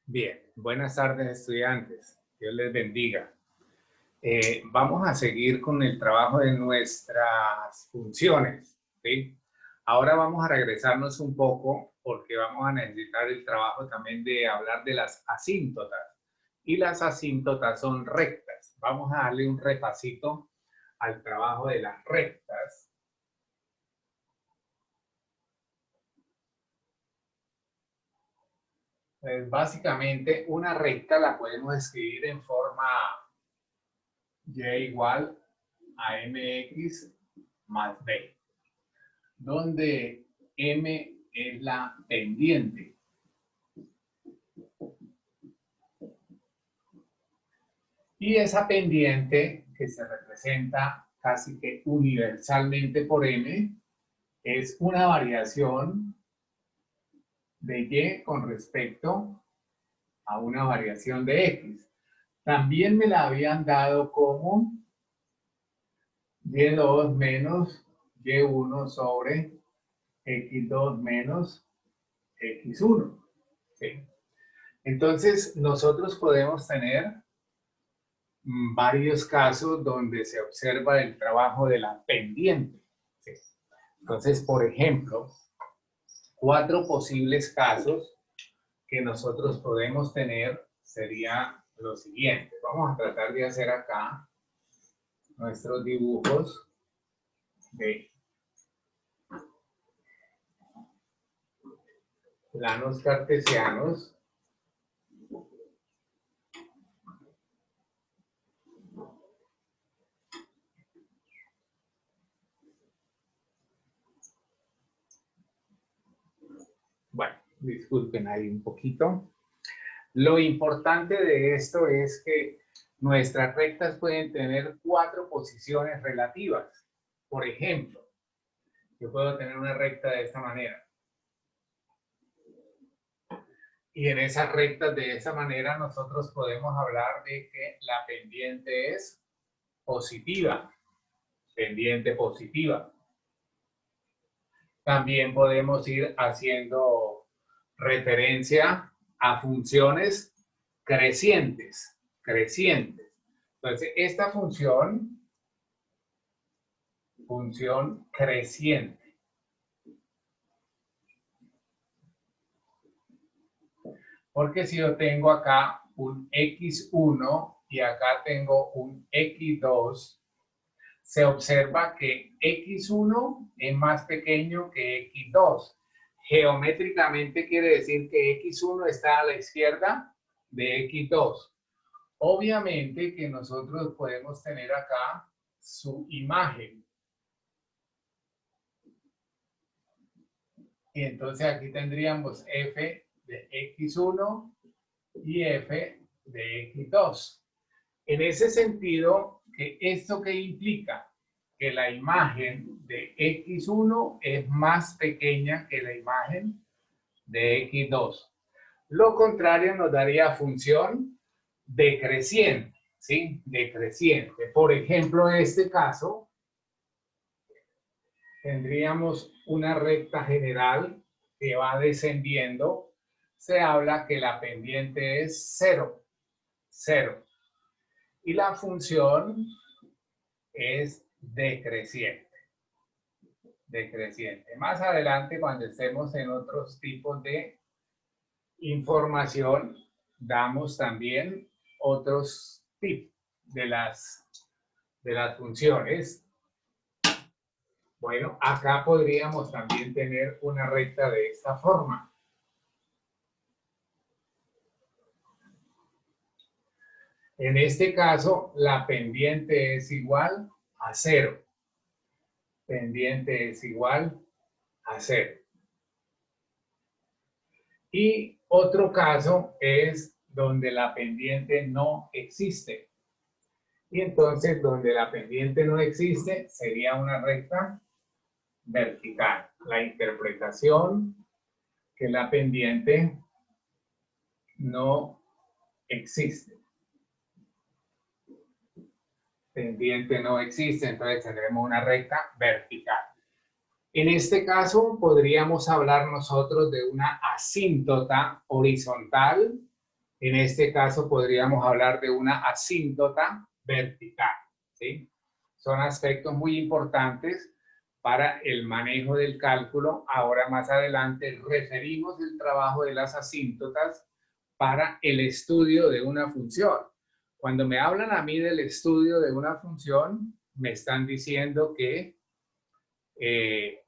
Bien, buenas tardes estudiantes, Dios les bendiga. Vamos a seguir con el trabajo de nuestras funciones, ¿sí? Ahora vamos a regresarnos un poco porque vamos a necesitar el trabajo también de hablar de las asíntotas. Y las asíntotas son rectas. Vamos a darle un repasito al trabajo de las rectas. Pues básicamente una recta la podemos escribir en forma y igual a mx más b, donde m es la pendiente. Y esa pendiente, que se representa casi que universalmente por m, es una variación de y con respecto a una variación de x. También me la habían dado como y2 menos y1 sobre x2 menos x1. ¿Sí? Entonces, nosotros podemos tener varios casos donde se observa el trabajo de la pendiente. ¿Sí? Entonces, por ejemplo, 4 posibles casos que nosotros podemos tener sería lo siguiente. Vamos a tratar de hacer acá nuestros dibujos de planos cartesianos. Bueno, disculpen ahí un poquito. Lo importante de esto es que nuestras rectas pueden tener 4 posiciones relativas. Por ejemplo, yo puedo tener una recta de esta manera. Y en esas rectas de esa manera nosotros podemos hablar de que la pendiente es positiva. Pendiente positiva. También podemos ir haciendo referencia a funciones crecientes. Entonces, esta función creciente. Porque si yo tengo acá un x1 y acá tengo un x2, se observa que x1 es más pequeño que x2. Geométricamente quiere decir que x1 está a la izquierda de x2. Obviamente que nosotros podemos tener acá su imagen. Y entonces aquí tendríamos f de x1 y f de x2. En ese sentido, ¿esto qué implica? Que la imagen de x1 es más pequeña que la imagen de x2. Lo contrario nos daría función decreciente, ¿sí? Decreciente. Por ejemplo, en este caso, tendríamos una recta general que va descendiendo. Se habla que la pendiente es 0. Y la función es decreciente. Más adelante, cuando estemos en otros tipos de información, damos también otros tips de las funciones. Bueno, acá podríamos también tener una recta de esta forma. En este caso, la pendiente es igual a 0. Pendiente es igual a 0. Y otro caso es donde la pendiente no existe. Y entonces, donde la pendiente no existe, sería una recta vertical. La interpretación que la pendiente no existe. Pendiente no existe, entonces tendremos una recta vertical. En este caso, podríamos hablar nosotros de una asíntota horizontal En este caso podríamos hablar de una asíntota vertical, ¿sí? Son aspectos muy importantes para el manejo del cálculo. Ahora más adelante referimos el trabajo de las asíntotas para el estudio de una función. Cuando me hablan a mí del estudio de una función, me están diciendo que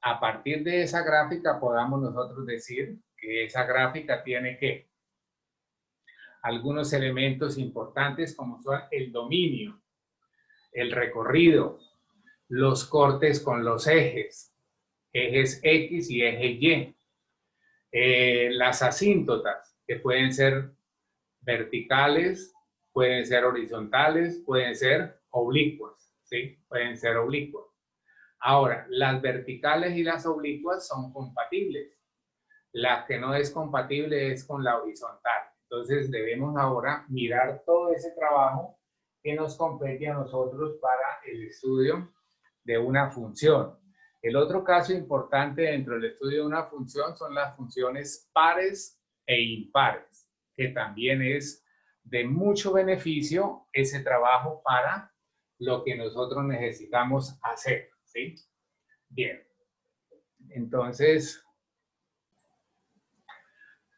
a partir de esa gráfica podamos nosotros decir que esa gráfica tiene que algunos elementos importantes como son el dominio, el recorrido, los cortes con los ejes, ejes X y eje Y, las asíntotas, que pueden ser verticales, pueden ser horizontales, pueden ser oblicuas, ¿sí? Pueden ser oblicuas. Ahora, las verticales y las oblicuas son compatibles. La que no es compatible es con la horizontal. Entonces, debemos ahora mirar todo ese trabajo que nos compete a nosotros para el estudio de una función. El otro caso importante dentro del estudio de una función son las funciones pares e impares, que también es de mucho beneficio ese trabajo para lo que nosotros necesitamos hacer, ¿sí? Bien. Entonces,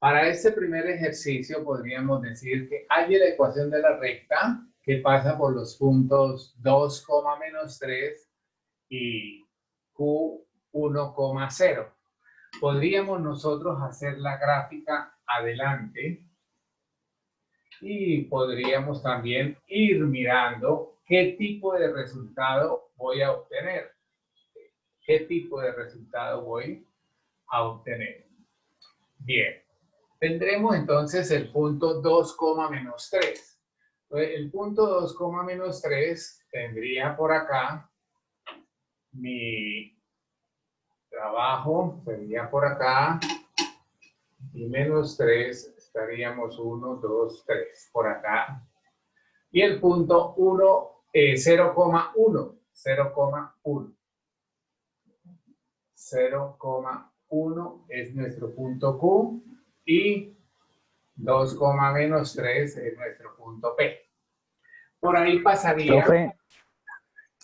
para este primer ejercicio podríamos decir que hay la ecuación de la recta que pasa por los puntos 2, menos 3 y Q 1,0. Podríamos nosotros hacer la gráfica adelante y podríamos también ir mirando qué tipo de resultado voy a obtener. ¿Qué tipo de resultado voy a obtener? Bien, tendremos entonces el punto 2, menos 3. El punto 2, menos 3 tendría por acá mi trabajo, sería por acá, y menos 3 estaríamos 1, 2, 3 por acá. Y el punto 1, 0,1, 0,1. 0,1 es nuestro punto Q y 2, menos 3 es nuestro punto P. Por ahí pasaría.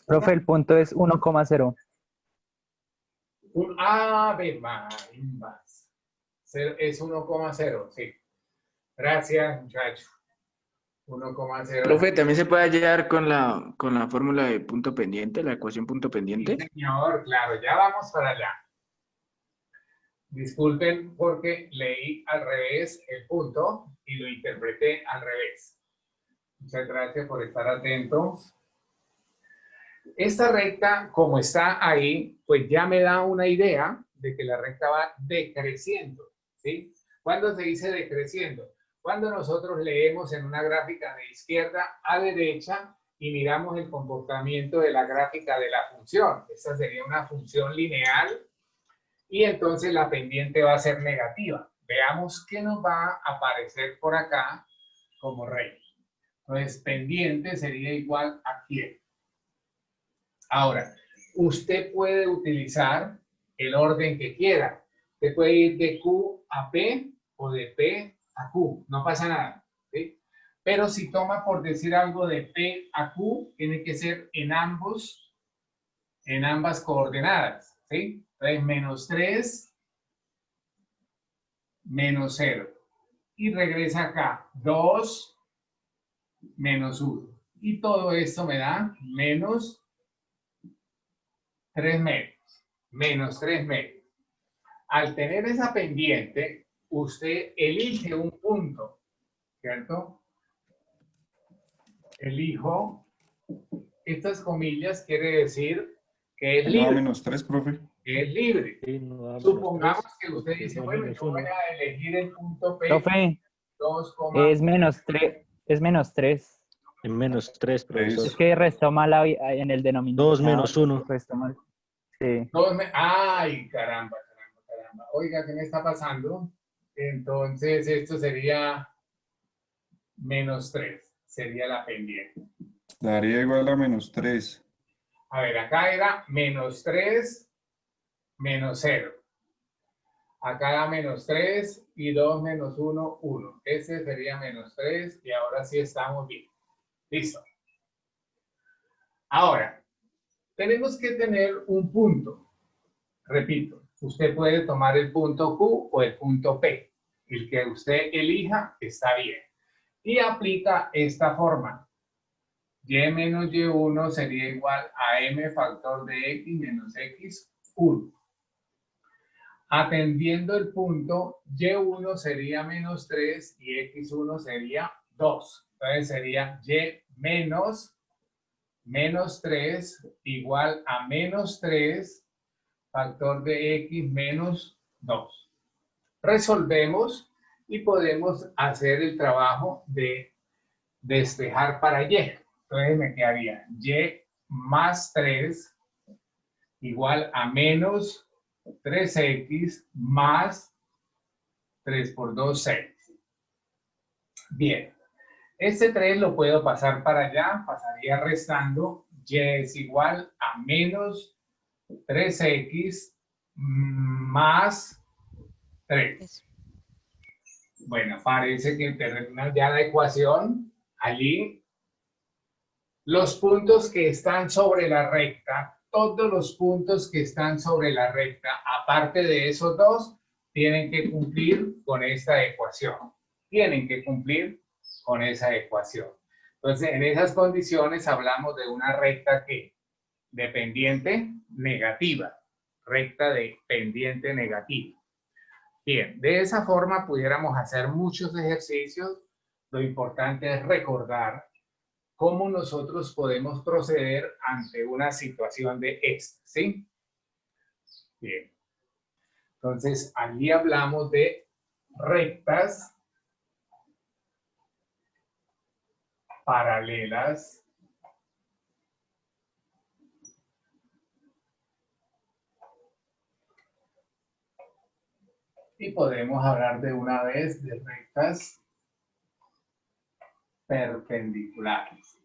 Profe, el punto es 1,0. Ave María. Es 1,0, sí. Gracias, muchacho. 1,0. Profe, también se puede hallar con la fórmula de punto pendiente, la ecuación punto pendiente. Sí, señor, claro, ya vamos para allá. Disculpen porque leí al revés el punto y lo interpreté al revés. Muchas gracias por estar atentos. Esta recta, como está ahí, pues ya me da una idea de que la recta va decreciendo, ¿sí? ¿Cuándo se dice decreciendo? Cuando nosotros leemos en una gráfica de izquierda a derecha y miramos el comportamiento de la gráfica de la función. Esta sería una función lineal y entonces la pendiente va a ser negativa. Veamos qué nos va a aparecer por acá como recta. Entonces, pendiente sería igual a quién. Ahora, usted puede utilizar el orden que quiera. Usted puede ir de Q a P o de P a Q. No pasa nada, ¿sí? Pero si toma por decir algo de P a Q, tiene que ser en ambas coordenadas, ¿sí? Entonces, menos 3, menos 0. Y regresa acá, 2, menos 1. Y todo esto me da menos 3 medios. Menos 3 medios. Al tener esa pendiente, usted elige un punto, ¿cierto? Elijo, estas comillas quiere decir que es libre. No, menos 3, profe. Que es libre. Sí, no, Supongamos 3, que usted dice, no, bueno, menos yo voy 1. a elegir el punto P. Profe, 2, es menos 3. Es menos 3. En menos 3, profesor. Es que restó mal en el denominador. 2 menos 1. Restó mal. Sí. Ay, caramba, caramba, caramba. Oiga, ¿qué me está pasando? Entonces, esto sería menos 3. Sería la pendiente. Daría igual a menos 3. A ver, acá era menos 3, menos 0. Acá da menos 3 y 2 menos 1, 1. Ese sería menos 3 y ahora sí estamos bien. Listo. Ahora, tenemos que tener un punto. Repito, usted puede tomar el punto Q o el punto P. El que usted elija está bien. Y aplica esta forma. Y menos Y1 sería igual a M factor de X menos X1. Atendiendo el punto, Y1 sería menos 3 y X1 sería 2. Entonces sería Y menos 3 igual a menos 3 factor de X menos 2. Resolvemos y podemos hacer el trabajo de despejar para Y. Entonces me quedaría Y más 3 igual a menos 3X más 3 por 2, 6. Bien, este 3 lo puedo pasar para allá, pasaría restando. Y es igual a menos 3X más 3. Bueno, parece que termina ya la ecuación. Allí, los puntos que están sobre la recta, todos los puntos que están sobre la recta, aparte de esos dos, tienen que cumplir con esta ecuación. Tienen que cumplir con esa ecuación. Entonces, en esas condiciones hablamos de una recta que de pendiente negativa. Recta de pendiente negativa. Bien, de esa forma pudiéramos hacer muchos ejercicios. Lo importante es recordar cómo nosotros podemos proceder ante una situación de esta, ¿sí? Bien. Entonces, allí hablamos de rectas paralelas y podemos hablar de una vez de rectas perpendiculares.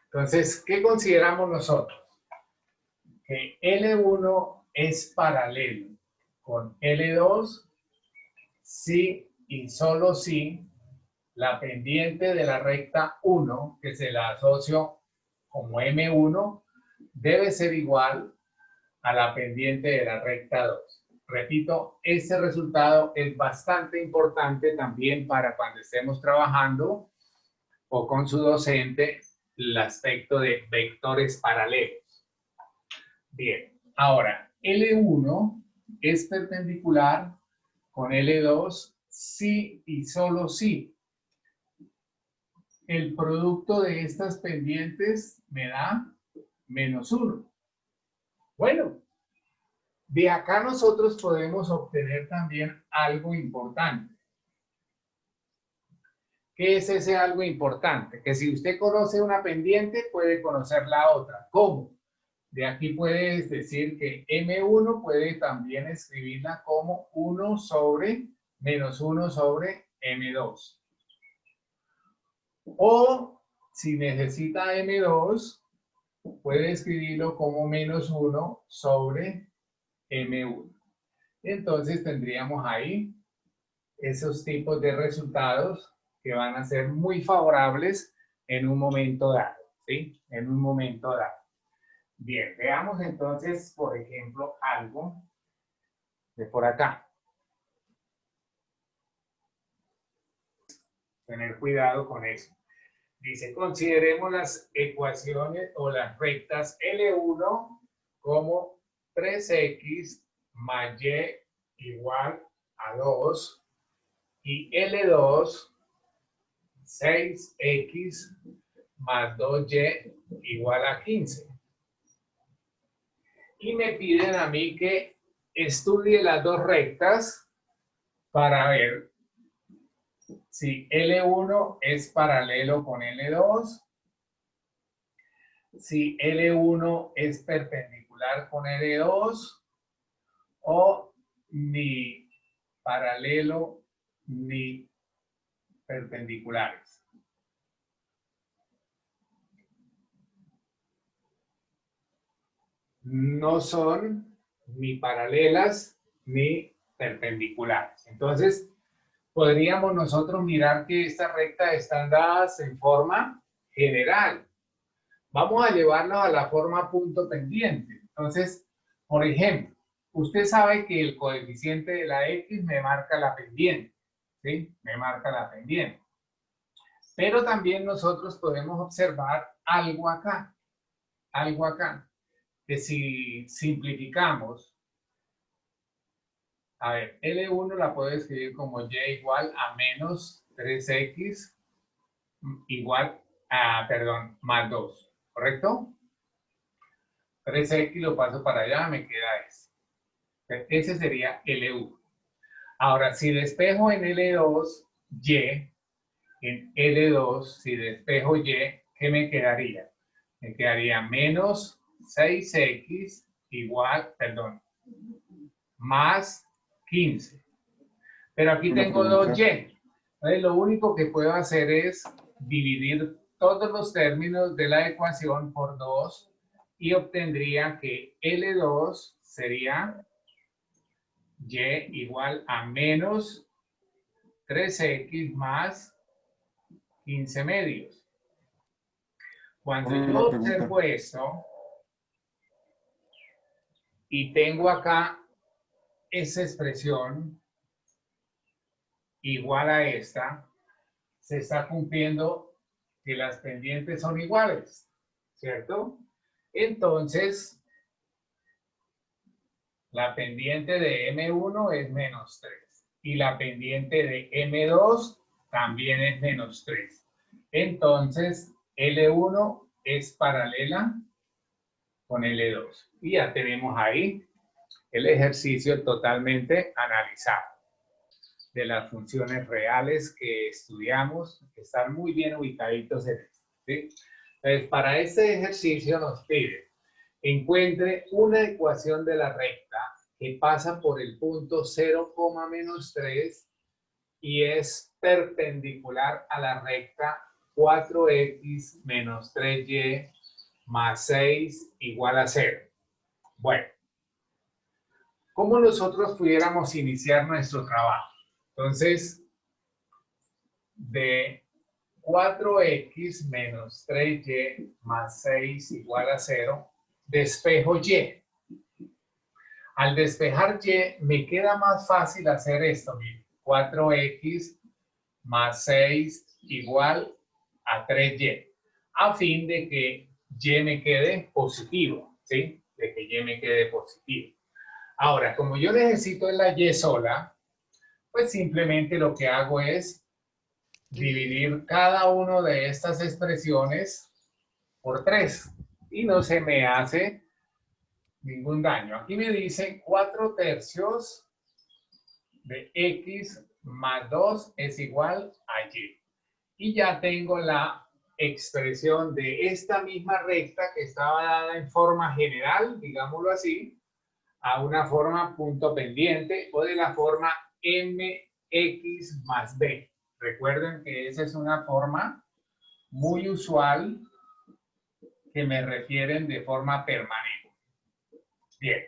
Entonces, ¿qué consideramos nosotros? Que L1 es paralelo con L2 si y solo si la pendiente de la recta 1, que se la asocio como M1, debe ser igual a la pendiente de la recta 2. Repito, este resultado es bastante importante también para cuando estemos trabajando o con su docente el aspecto de vectores paralelos. Bien, ahora L1 es perpendicular con L2 si y solo si el producto de estas pendientes me da menos 1. Bueno, de acá nosotros podemos obtener también algo importante. ¿Qué es ese algo importante? Que si usted conoce una pendiente, puede conocer la otra. ¿Cómo? De aquí puedes decir que M1 puede también escribirla como 1 sobre menos 1 sobre M2. O si necesita M2, puede escribirlo como menos 1 sobre M1. Entonces tendríamos ahí esos tipos de resultados que van a ser muy favorables en un momento dado, ¿sí? En un momento dado. Bien, veamos entonces, por ejemplo, algo de por acá. Tener cuidado con eso. Dice, consideremos las ecuaciones o las rectas L1 como 3x más y igual a 2 y L2 6x más 2y igual a 15. Y me piden a mí que estudie las dos rectas para ver si L1 es paralelo con L2, si L1 es perpendicular con L2 o ni paralelo ni perpendiculares. no son ni paralelas ni perpendiculares. Entonces, podríamos nosotros mirar que estas rectas están dadas en forma general. Vamos a llevarlas a la forma punto pendiente. Entonces, por ejemplo, usted sabe que el coeficiente de la X me marca la pendiente, ¿sí? Me marca la pendiente. Pero también nosotros podemos observar algo acá, que si simplificamos, a ver, L1 la puedo escribir como Y igual a menos 3X igual a, perdón, más 2, ¿correcto? 3X lo paso para allá, me queda ese. Ese sería L1. Ahora, si despejo en L2, Y, en L2, si despejo Y, ¿qué me quedaría? Me quedaría menos 6X igual, perdón, más 15. Pero aquí Una tengo pregunta. 2Y. Entonces, lo único que puedo hacer es dividir todos los términos de la ecuación por 2 y obtendría que L2 sería Y igual a menos 3X más 15 medios. Cuando yo Una pregunta. observo eso y tengo acá esa expresión igual a esta, se está cumpliendo que las pendientes son iguales, ¿cierto? Entonces, la pendiente de M1 es menos 3 y la pendiente de M2 también es menos 3. Entonces, L1 es paralela con L2. Y ya tenemos ahí el ejercicio totalmente analizado de las funciones reales que estudiamos, que están muy bien ubicaditos en esto, ¿sí? Entonces, para este ejercicio nos pide, encuentre una ecuación de la recta que pasa por el punto 0, menos 3 y es perpendicular a la recta 4x menos 3y más 6 igual a 0. Bueno, ¿cómo nosotros pudiéramos iniciar nuestro trabajo? Entonces, de 4x menos 3y más 6 igual a 0, despejo y. Al despejar y, me queda más fácil hacer esto, miren, 4x más 6 igual a 3y, a fin de que y me quede positivo, ¿sí? De que y me quede positivo. Ahora, como yo necesito la y sola, pues simplemente lo que hago es dividir cada una de estas expresiones por 3 y no se me hace ningún daño. Aquí me dice 4 tercios de x más 2 es igual a y. Y ya tengo la expresión de esta misma recta que estaba dada en forma general, digámoslo así, a una forma punto pendiente o de la forma mx más b. Recuerden que esa es una forma muy usual que me refieren de forma permanente. Bien,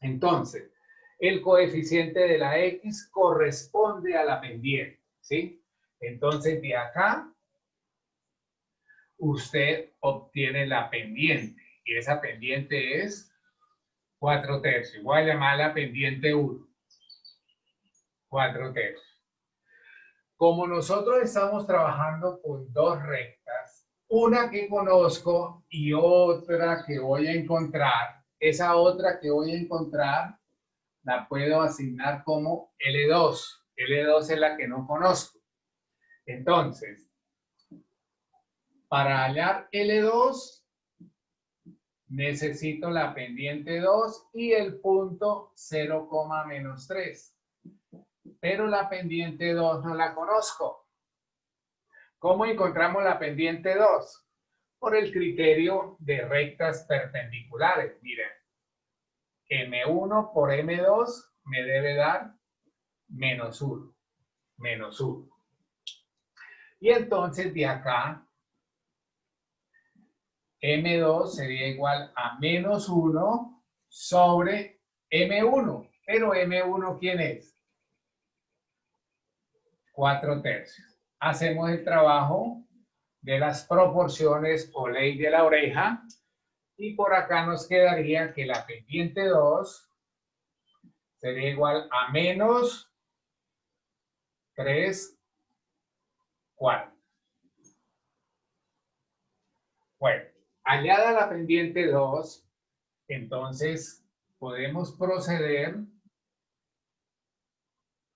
entonces, el coeficiente de la x corresponde a la pendiente, ¿sí? Entonces, de acá, usted obtiene la pendiente, y esa pendiente es 4 tercios. Voy a llamarla pendiente 1. 4 tercios. Como nosotros estamos trabajando con dos rectas, una que conozco y otra que voy a encontrar, esa otra que voy a encontrar la puedo asignar como L2. L2 es la que no conozco. Entonces, para hallar L2, necesito la pendiente 2 y el punto 0, menos 3. Pero la pendiente 2 no la conozco. ¿Cómo encontramos la pendiente 2? Por el criterio de rectas perpendiculares. Miren, M1 por M2 me debe dar menos 1. Menos 1. Y entonces de acá, M2 sería igual a menos 1 sobre M1. Pero M1, ¿quién es? 4/3. Hacemos el trabajo de las proporciones o ley de la oreja. Y por acá nos quedaría que la pendiente 2 sería igual a menos 3/4. Bueno, hallada la pendiente 2, entonces podemos proceder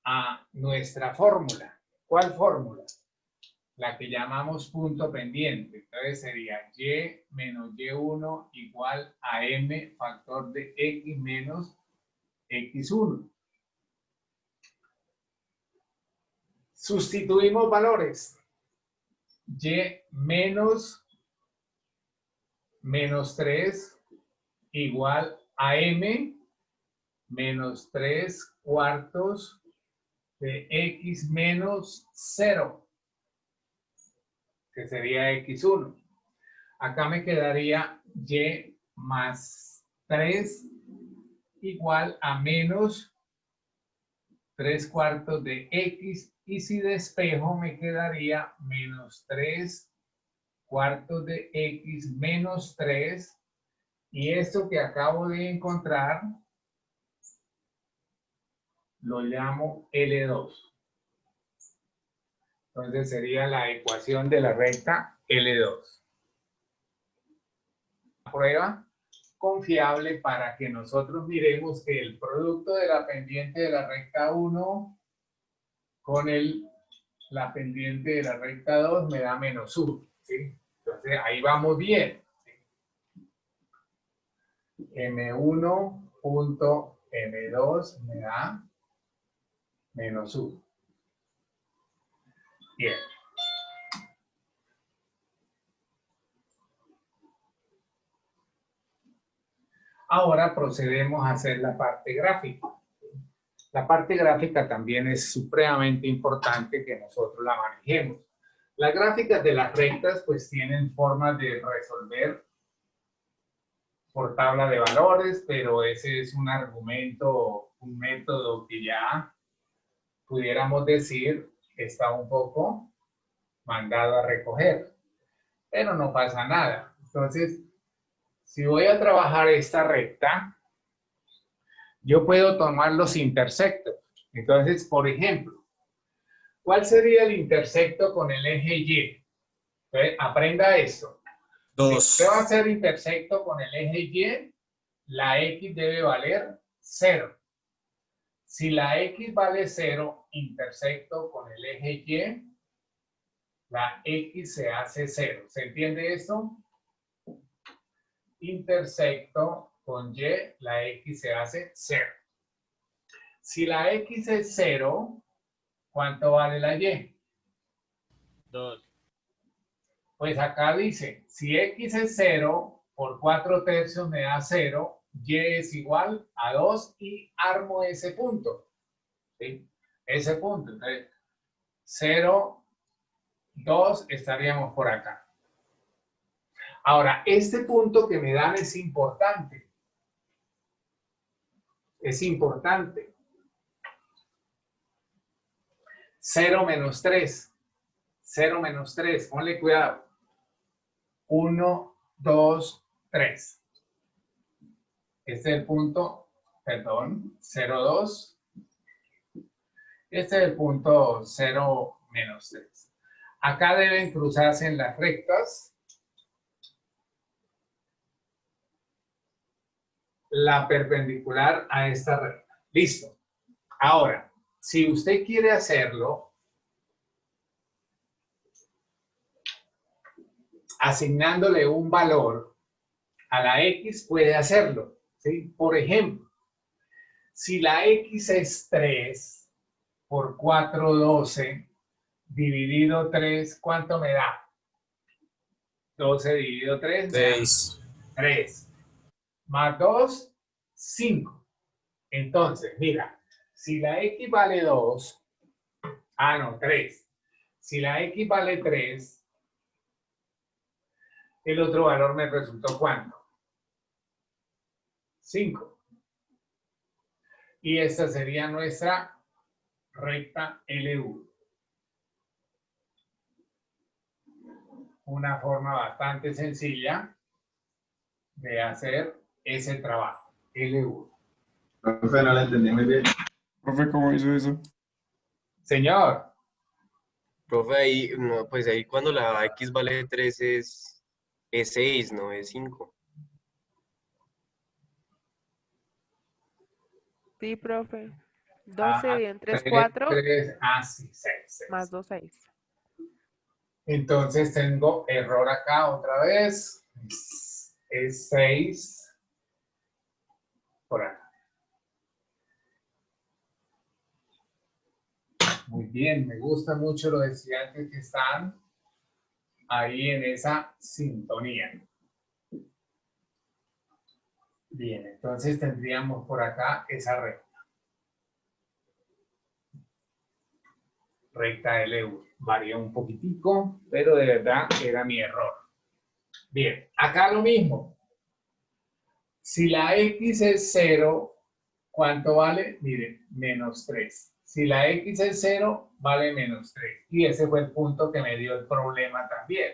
a nuestra fórmula. ¿Cuál fórmula? La que llamamos punto pendiente. Entonces sería y menos y1 igual a m factor de x menos x1. Sustituimos valores. Y menos 3 igual a m menos 3/4 de x menos 0, que sería x1. Acá me quedaría y más 3 igual a menos 3/4 de x, y si despejo me quedaría menos 3/4 de x menos 3, y esto que acabo de encontrar lo llamo L2. Entonces sería la ecuación de la recta L2. Prueba confiable para que nosotros miremos que el producto de la pendiente de la recta 1 con la pendiente de la recta 2 me da menos 1. ¿Sí? Entonces ahí vamos bien. M1.M2 me da menos 1. Bien. Ahora procedemos a hacer la parte gráfica. La parte gráfica también es supremamente importante que nosotros la manejemos. Las gráficas de las rectas pues tienen formas de resolver por tabla de valores, pero ese es un argumento, un método que ya pudiéramos decir está un poco mandado a recoger, pero no pasa nada. Entonces, si voy a trabajar esta recta, yo puedo tomar los intersectos. Entonces, por ejemplo, ¿cuál sería el intersecto con el eje Y? Entonces, aprenda esto. 2. Si usted va a hacer intersecto con el eje Y, la X debe valer 0. Si la X vale 0, intersecto con el eje Y, la X se hace 0. ¿Se entiende esto? Intersecto con Y, la X se hace 0. Si la X es 0, ¿cuánto vale la Y? 2. Pues acá dice, si X es 0, por 4/3 me da 0, Y es igual a 2 y armo ese punto. ¿Sí? Ese punto. Entonces, 0, 2 estaríamos por acá. Ahora, este punto que me dan es importante. Es importante. 0 menos 3. 0 menos 3. Ponle cuidado. 1, 2, 3. Este es el punto, perdón, 0, 2. Este es el punto 0 menos 3. Acá deben cruzarse en las rectas la perpendicular a esta recta. Listo. Ahora, si usted quiere hacerlo, asignándole un valor a la X, puede hacerlo. ¿Sí? Por ejemplo, si la X es 3 por 4, 12, dividido 3, ¿cuánto me da? 12 dividido 3 me da 6. 3. Más 2, 5. Entonces, mira, si la X vale 2, 3. Si la X vale 3, El otro valor me resultó ¿cuánto? 5. Y esta sería nuestra recta LU. Una forma bastante sencilla de hacer ese trabajo, LU. Profe, no la entendí muy bien. Profe, ¿cómo hizo eso? Señor, Profe, ahí, no, pues ahí cuando la X vale 3 es 6, no es 5. Sí, profe. 12 bien, 3, 3, 4, 3, sí, 6. más 2, 6. Entonces tengo error acá otra vez. Es 6 por acá. Muy bien, me gusta mucho los estudiantes que están ahí en esa sintonía. Bien, entonces tendríamos por acá esa recta. Recta LU. Varió un poquitico, pero de verdad era mi error. Bien, acá lo mismo. Si la X es 0, ¿cuánto vale? Miren, menos 3. Si la X es 0, vale menos 3. Y ese fue el punto que me dio el problema también.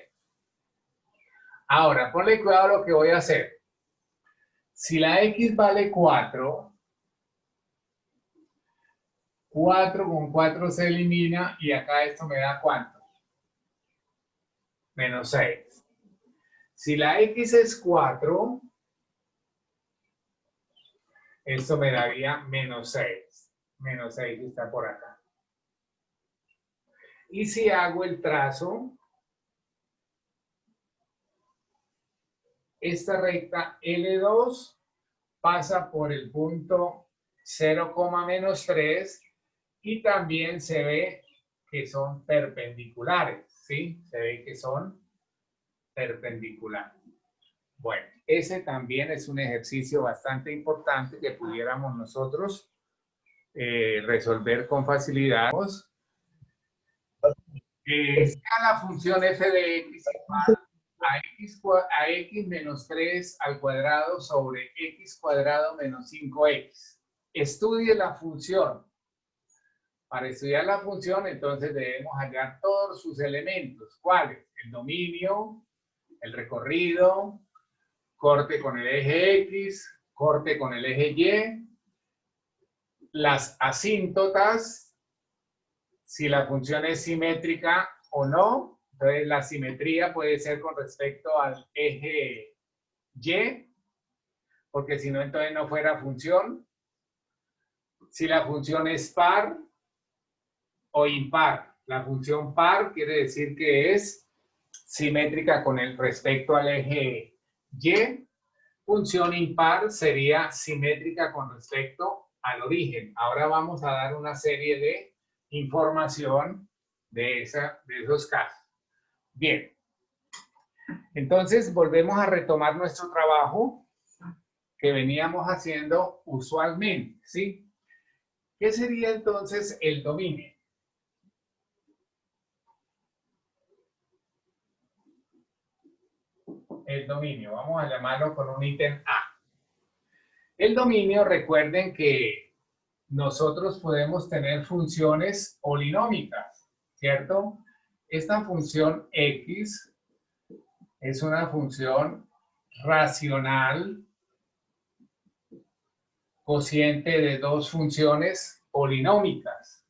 Ahora, ponle cuidado a lo que voy a hacer. Si la X vale 4, 4 con 4 se elimina y acá esto me da ¿cuánto? Menos 6. Si la X es 4, esto me daría menos 6. Menos 6 está por acá. Y si hago el trazo, esta recta L2 pasa por el punto 0, menos 3 y también se ve que son perpendiculares, ¿sí? Se ve que son perpendiculares. Bueno, ese también es un ejercicio bastante importante que pudiéramos nosotros resolver con facilidad. Sea la función f de x igual a x menos 3 al cuadrado sobre x cuadrado menos 5x. Estudie la función. Para estudiar la función, entonces debemos hallar todos sus elementos. ¿Cuáles? El dominio, el recorrido, corte con el eje X, corte con el eje Y, las asíntotas, si la función es simétrica o no. Entonces la simetría puede ser con respecto al eje Y, porque si no, entonces no fuera función. Si la función es par o impar. La función par quiere decir que es simétrica con el respecto al eje Y. Función impar sería simétrica con respecto al origen. Ahora vamos a dar una serie de información de esos casos. Bien. Entonces volvemos a retomar nuestro trabajo que veníamos haciendo usualmente, ¿sí? ¿Qué sería entonces el dominio? El dominio, vamos a llamarlo con un ítem A. El dominio, recuerden que nosotros podemos tener funciones polinómicas, ¿cierto? Esta función X es una función racional cociente de dos funciones polinómicas.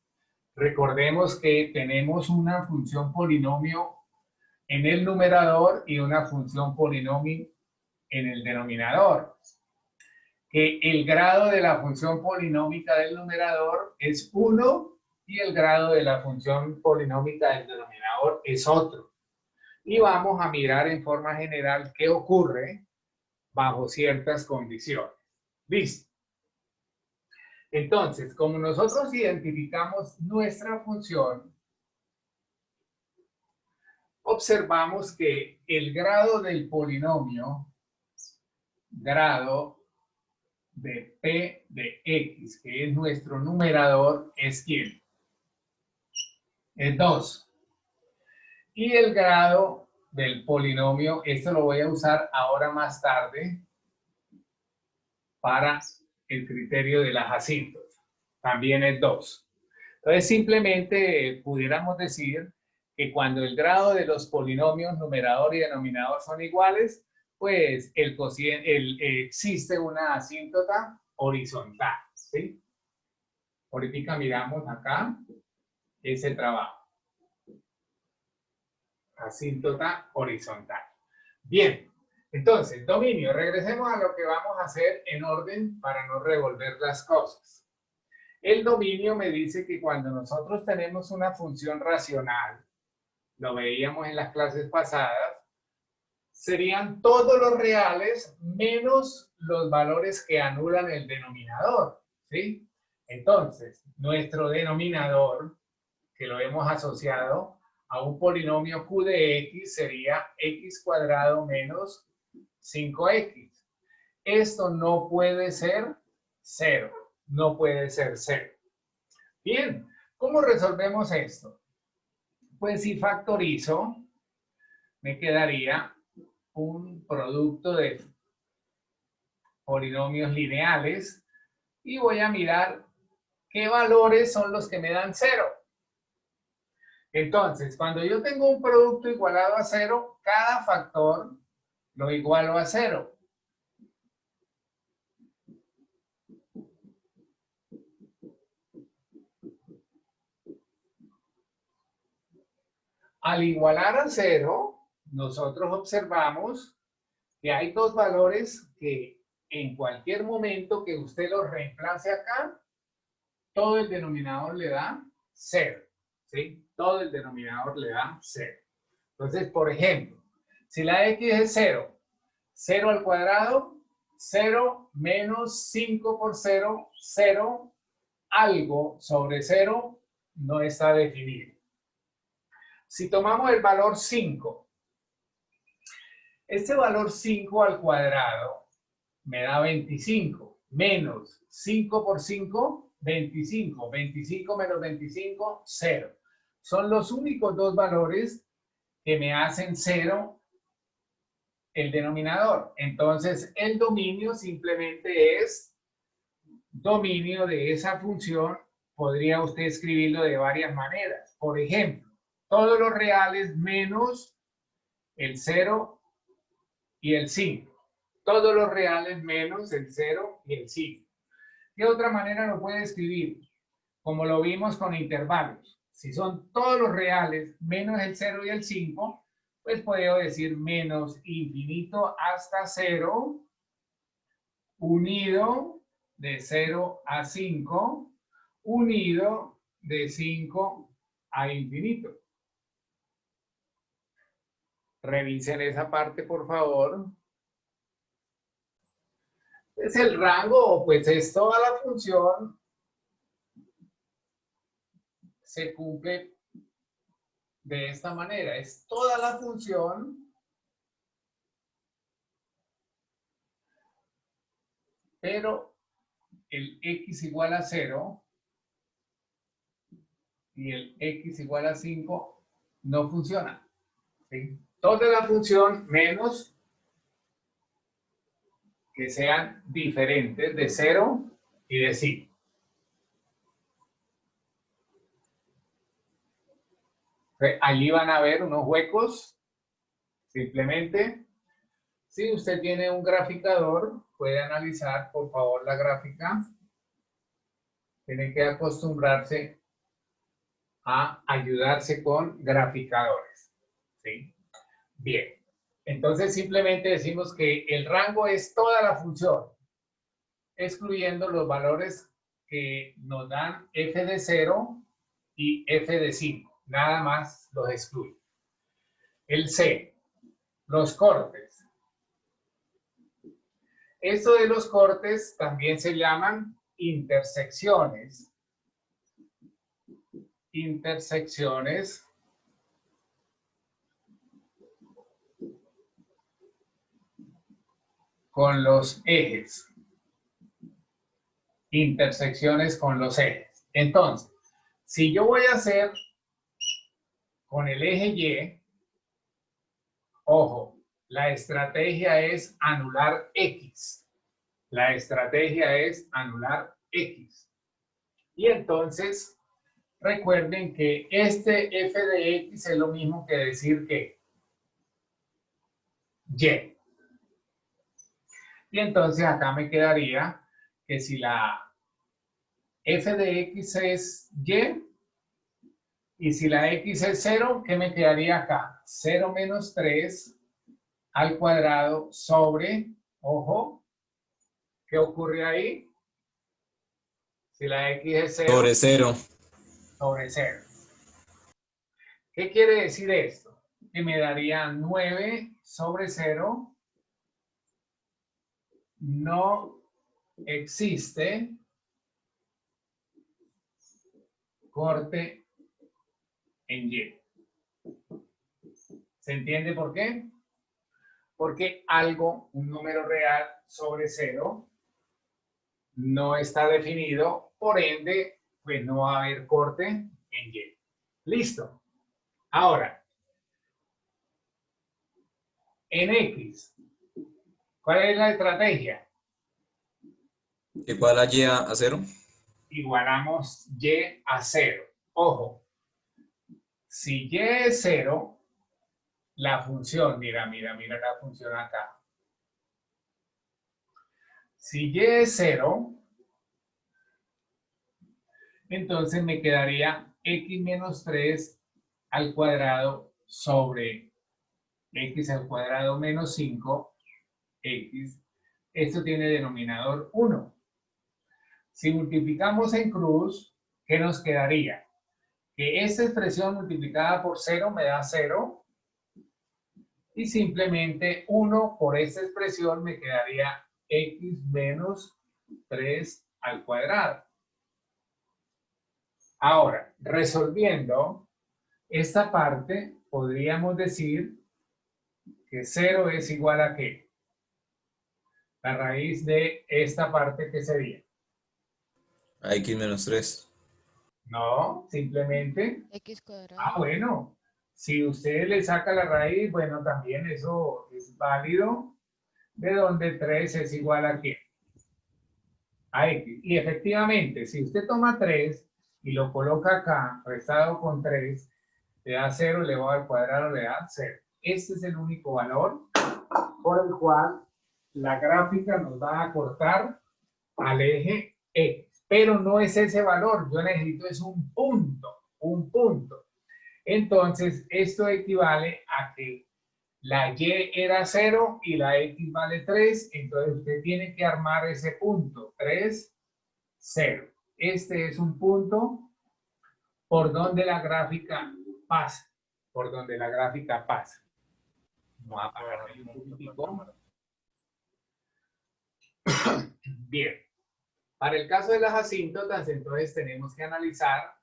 Recordemos que tenemos una función polinomio en el numerador y una función polinomio en el denominador. Que el grado de la función polinómica del numerador es 1 y el grado de la función polinómica del denominador es otro. Y vamos a mirar en forma general qué ocurre bajo ciertas condiciones. ¿Listo? Entonces, como nosotros identificamos nuestra función, observamos que el grado del polinomio, grado de P de X, que es nuestro numerador, ¿es quién? Es 2. Y el grado del polinomio, esto lo voy a usar ahora más tarde para el criterio de las asíntotas. También es 2. Entonces, simplemente pudiéramos decir que cuando el grado de los polinomios numerador y denominador son iguales, pues existe una asíntota horizontal, ¿sí? Ahorita miramos acá ese trabajo. Asíntota horizontal. Bien, entonces, dominio. Regresemos a lo que vamos a hacer en orden para no revolver las cosas. El dominio me dice que cuando nosotros tenemos una función racional, lo veíamos en las clases pasadas, serían todos los reales menos los valores que anulan el denominador, ¿sí? Entonces, nuestro denominador, que lo hemos asociado a un polinomio q de x, sería x cuadrado menos 5x. Esto no puede ser 0. No puede ser 0. Bien, ¿cómo resolvemos esto? Pues si factorizo, me quedaría un producto de polinomios lineales y voy a mirar qué valores son los que me dan 0. Entonces, cuando yo tengo un producto igualado a 0, cada factor lo igualo a 0. Al igualar a 0, nosotros observamos que hay dos valores que en cualquier momento que usted los reemplace acá, todo el denominador le da 0. ¿Sí? Todo el denominador le da 0. Entonces, por ejemplo, si la x es 0, 0 al cuadrado, 0 menos 5 por 0, 0, algo sobre 0 no está definido. Si tomamos el valor 5, este valor 5 al cuadrado me da 25, menos 5 por 5, 25. 25 menos 25, 0. Son los únicos dos valores que me hacen 0 el denominador. Entonces, el dominio simplemente es dominio de esa función. Podría usted escribirlo de varias maneras. Por ejemplo, todos los reales menos el 0 y el 5. Todos los reales menos el 0 y el 5. ¿Qué otra manera lo puede escribir? Como lo vimos con intervalos. Si son todos los reales menos el 0 y el 5, pues puedo decir menos infinito hasta 0, unido de 0 a 5, unido de 5 a infinito. Revisen esa parte, por favor. Es el rango, pues es toda la función. Se cumple de esta manera. Es toda la función, pero el x igual a 0 y el x igual a 5 no funciona. ¿Sí? Toda la función menos que sean diferentes de 0 y de 5. Allí van a ver unos huecos. Simplemente, si usted tiene un graficador, puede analizar, por favor, la gráfica. Tiene que acostumbrarse a ayudarse con graficadores. ¿Sí? Bien. Entonces, simplemente decimos que el rango es toda la función, excluyendo los valores que nos dan f de 0 y f de 5. Nada más los excluye. El C, los cortes. Esto de los cortes también se llaman intersecciones. Intersecciones con los ejes. Intersecciones con los ejes. Entonces, si yo voy a hacer con el eje Y, Ojo, la estrategia es anular X. La estrategia es anular X. Y entonces, recuerden que este f de X es lo mismo que decir que Y. Y entonces acá me quedaría que si la f de X es Y si la X es 0, ¿qué me quedaría acá? 0 menos 3 al cuadrado sobre, ojo, ¿qué ocurre ahí? Si la X es 0, Sobre 0. sobre 0. ¿Qué quiere decir esto? Que me daría 9 sobre 0. No existe corte en Y. ¿Se entiende por qué? Porque algo, un número real sobre 0, no está definido, por ende, pues no va a haber corte en Y. Listo. Ahora, en X, ¿cuál es la estrategia? Igual a Y a 0. Igualamos Y a 0. Ojo, si Y es 0, la función, mira la función acá. Si Y es 0, entonces me quedaría X menos 3 al cuadrado sobre X al cuadrado menos 5, X. Esto tiene denominador 1. Si multiplicamos en cruz, ¿qué nos quedaría? Que esta expresión multiplicada por 0 me da 0. Y simplemente 1 por esta expresión me quedaría X menos 3 al cuadrado. Ahora, resolviendo esta parte, podríamos decir que 0 es igual a ¿qué? La raíz de esta parte, ¿qué sería? A X menos 3. No, simplemente, X cuadrado. bueno, si usted le saca la raíz, bueno, también eso es válido, de donde 3 es igual a ¿qué? A X. Y efectivamente, si usted toma 3 y lo coloca acá, restado con 3, le da 0 elevado al cuadrado, le da 0. Este es el único valor por el cual la gráfica nos va a cortar al eje X. Pero no es ese valor, yo necesito es un punto, un punto. Entonces, esto equivale a que la Y era 0 y la X vale 3, entonces usted tiene que armar ese punto, 3, 0. Este es un punto por donde la gráfica pasa, por donde la gráfica pasa. Vamos a apagar ahí un poquitico. Bien. Para el caso de las asíntotas, entonces tenemos que analizar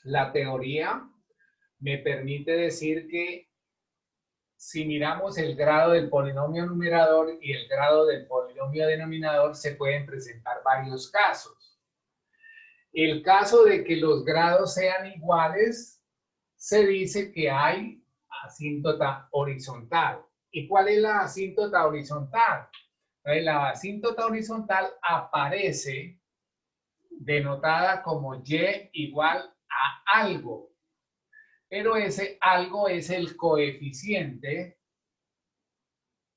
la teoría. Me permite decir que si miramos el grado del polinomio numerador y el grado del polinomio denominador, se pueden presentar varios casos. El caso de que los grados sean iguales, se dice que hay asíntota horizontal. ¿Y cuál es la asíntota horizontal? La asíntota horizontal aparece denotada como Y igual a algo. Pero ese algo es el coeficiente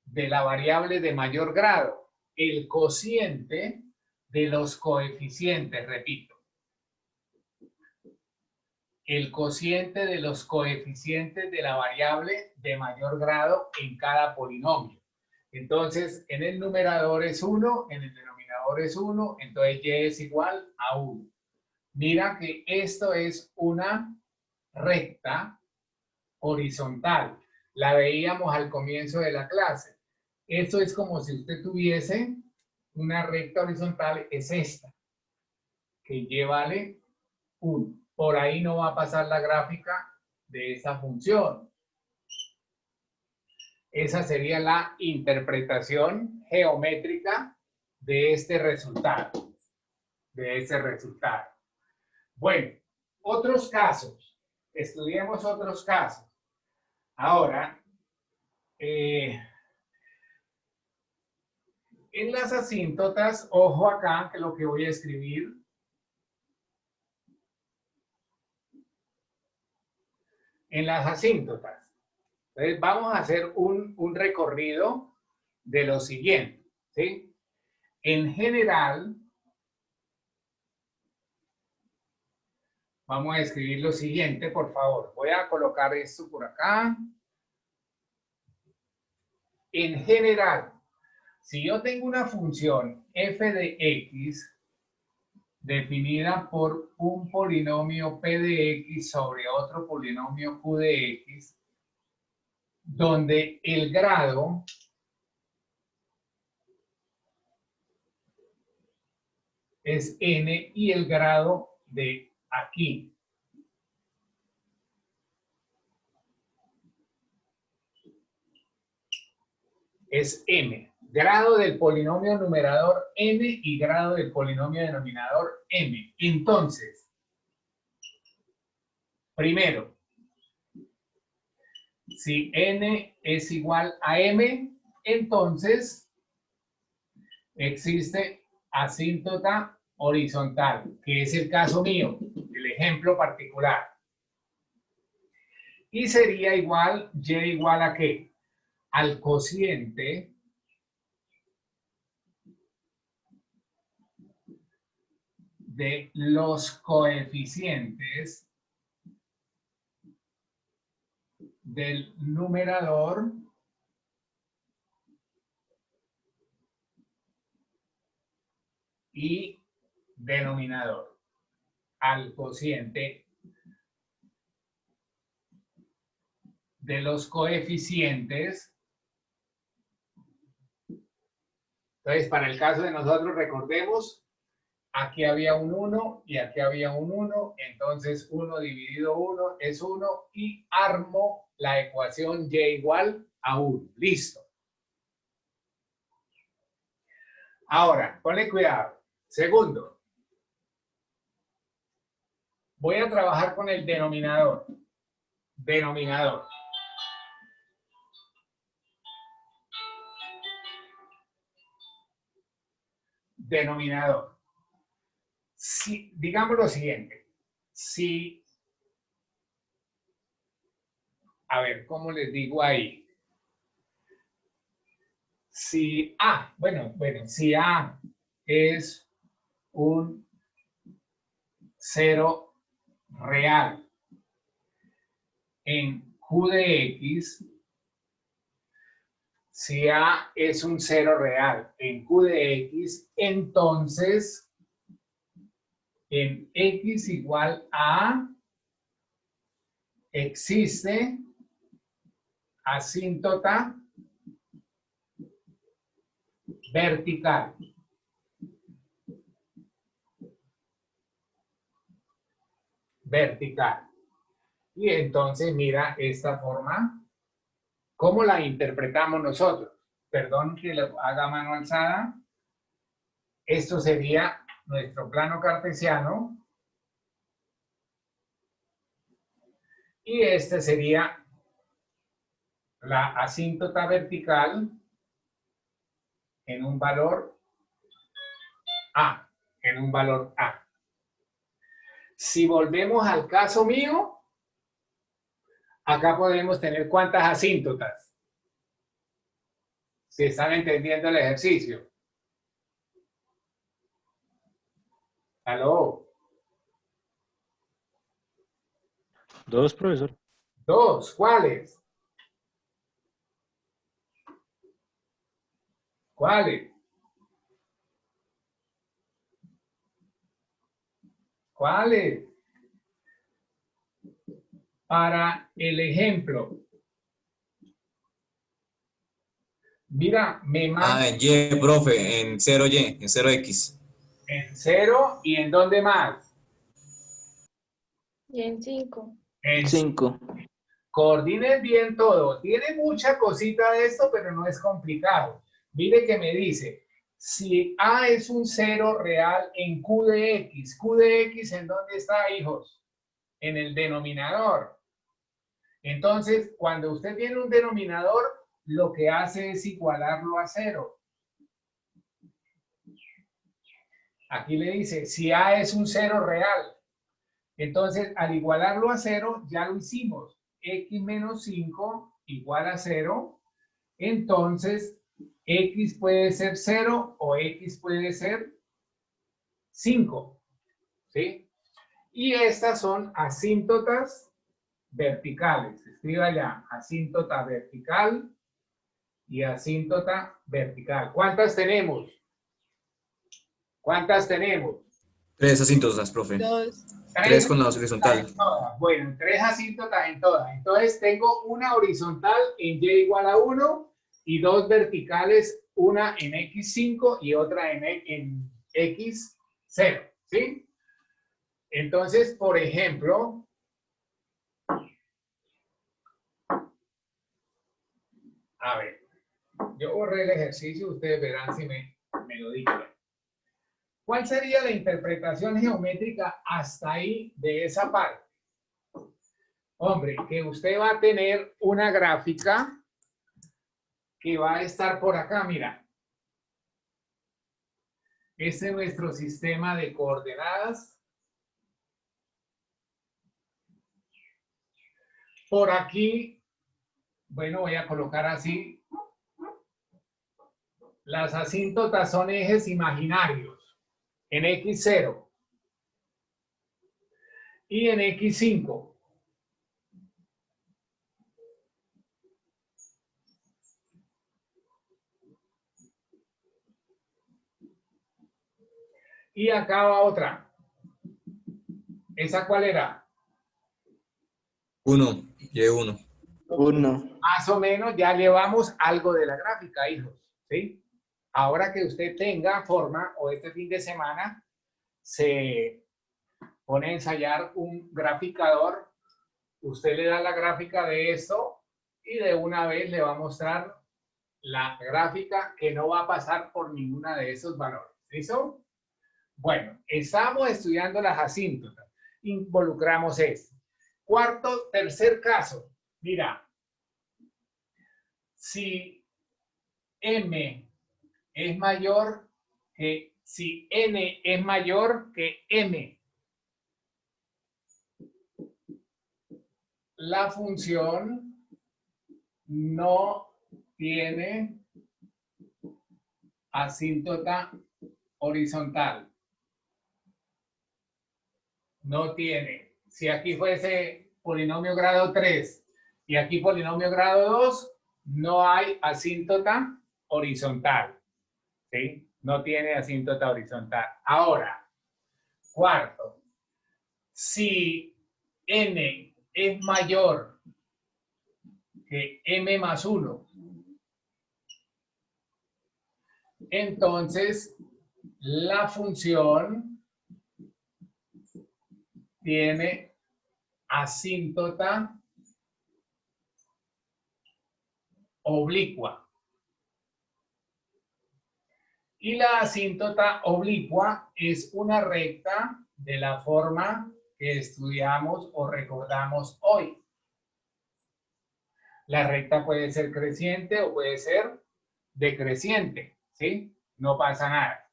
de la variable de mayor grado. El cociente de los coeficientes, repito. El cociente de los coeficientes de la variable de mayor grado en cada polinomio. Entonces, en el numerador es 1, en el denominador es 1, entonces Y es igual a 1. Mira que esto es una recta horizontal. La veíamos al comienzo de la clase. Esto es como si usted tuviese una recta horizontal, es esta, que Y vale 1. Por ahí no va a pasar la gráfica de esa función. Esa sería la interpretación geométrica de este resultado. Bueno, otros casos. Estudiemos otros casos. Ahora, En las asíntotas, ojo acá, que lo que voy a escribir. En las asíntotas. Entonces, vamos a hacer un recorrido de lo siguiente, ¿sí? En general, vamos a escribir lo siguiente, por favor. Voy a colocar esto por acá. En general, si yo tengo una función f de x definida por un polinomio p de x sobre otro polinomio q de x, donde el grado es n y el grado de aquí es m. Grado del polinomio numerador n y grado del polinomio denominador m. Entonces, primero, si n es igual a m, entonces existe asíntota horizontal, que es el caso mío, el ejemplo particular. Y sería igual, y igual a ¿qué? Al cociente de los coeficientes del numerador y denominador, al cociente de los coeficientes. Entonces, para el caso de nosotros, recordemos, aquí había un 1 y aquí había un 1, entonces 1 dividido 1 es 1 y armo la ecuación y igual a 1. Listo. Ahora, ponle cuidado. Segundo, voy a trabajar con el denominador. Denominador. Denominador. Si, digamos lo siguiente. Si, a ver, ¿cómo les digo ahí? Si A, bueno, si A es un 0 real en Q de X, si A es un 0 real en Q de X, entonces en X igual a A existe asíntota vertical. Vertical. Y entonces mira esta forma. ¿Cómo la interpretamos nosotros? Perdón que lo haga mano alzada. Esto sería nuestro plano cartesiano. Y este sería la asíntota vertical en un valor A. En un valor A. Si volvemos al caso mío, acá podemos tener ¿cuántas asíntotas? Si están entendiendo el ejercicio. ¿Aló? 2, profesor. 2. ¿Cuáles? ¿Cuáles? ¿Cuáles? Para el ejemplo. Mira, me manda En Y, profe, en 0Y, en 0X. en 0 y ¿en dónde más? Y en 5. En 5. Coordinen bien todo. Tiene mucha cosita de esto, pero no es complicado. Mire que me dice, si A es un 0 real en Q de X, ¿Q de X en dónde está, hijos? En el denominador. Entonces, cuando usted tiene un denominador, lo que hace es igualarlo a 0. Aquí le dice, si A es un 0 real, entonces al igualarlo a 0 ya lo hicimos. X menos 5 igual a 0. Entonces, X puede ser 0 o X puede ser 5. ¿Sí? Y estas son asíntotas verticales. Escriba ya, asíntota vertical y asíntota vertical. ¿Cuántas tenemos? ¿Cuántas tenemos? 3 asíntotas, profe. 3 con la horizontal. En todas. Bueno, 3 asíntotas en todas. Entonces tengo una horizontal en y igual a 1 y 2 verticales, una en x5 y otra en x0. ¿Sí? Entonces, por ejemplo, a ver, yo borré el ejercicio, ustedes verán si me lo dictan. ¿Cuál sería la interpretación geométrica hasta ahí de esa parte? Hombre, que usted va a tener una gráfica que va a estar por acá, mira. Este es nuestro sistema de coordenadas. Por aquí, bueno, voy a colocar así. Las asíntotas son ejes imaginarios en x0 y en x5. Y acá va otra. ¿Esa cuál era? 1, Y1. 1. Más o menos ya llevamos algo de la gráfica, hijos. ¿Sí? Ahora que usted tenga forma o este fin de semana se pone a ensayar un graficador, usted le da la gráfica de esto y de una vez le va a mostrar la gráfica que no va a pasar por ninguna de esos valores. ¿Listo? Bueno, estamos estudiando las asíntotas. Involucramos esto. Tercer caso. Mira, si M es mayor que, si N es mayor que M, la función no tiene asíntota horizontal. No tiene. Si aquí fuese polinomio grado 3 y aquí polinomio grado 2, no hay asíntota horizontal. ¿Sí? No tiene asíntota horizontal. Ahora, cuarto, si n es mayor que m más 1, entonces la función tiene asíntota oblicua. Y la asíntota oblicua es una recta de la forma que estudiamos o recordamos hoy. La recta puede ser creciente o puede ser decreciente, ¿sí? No pasa nada.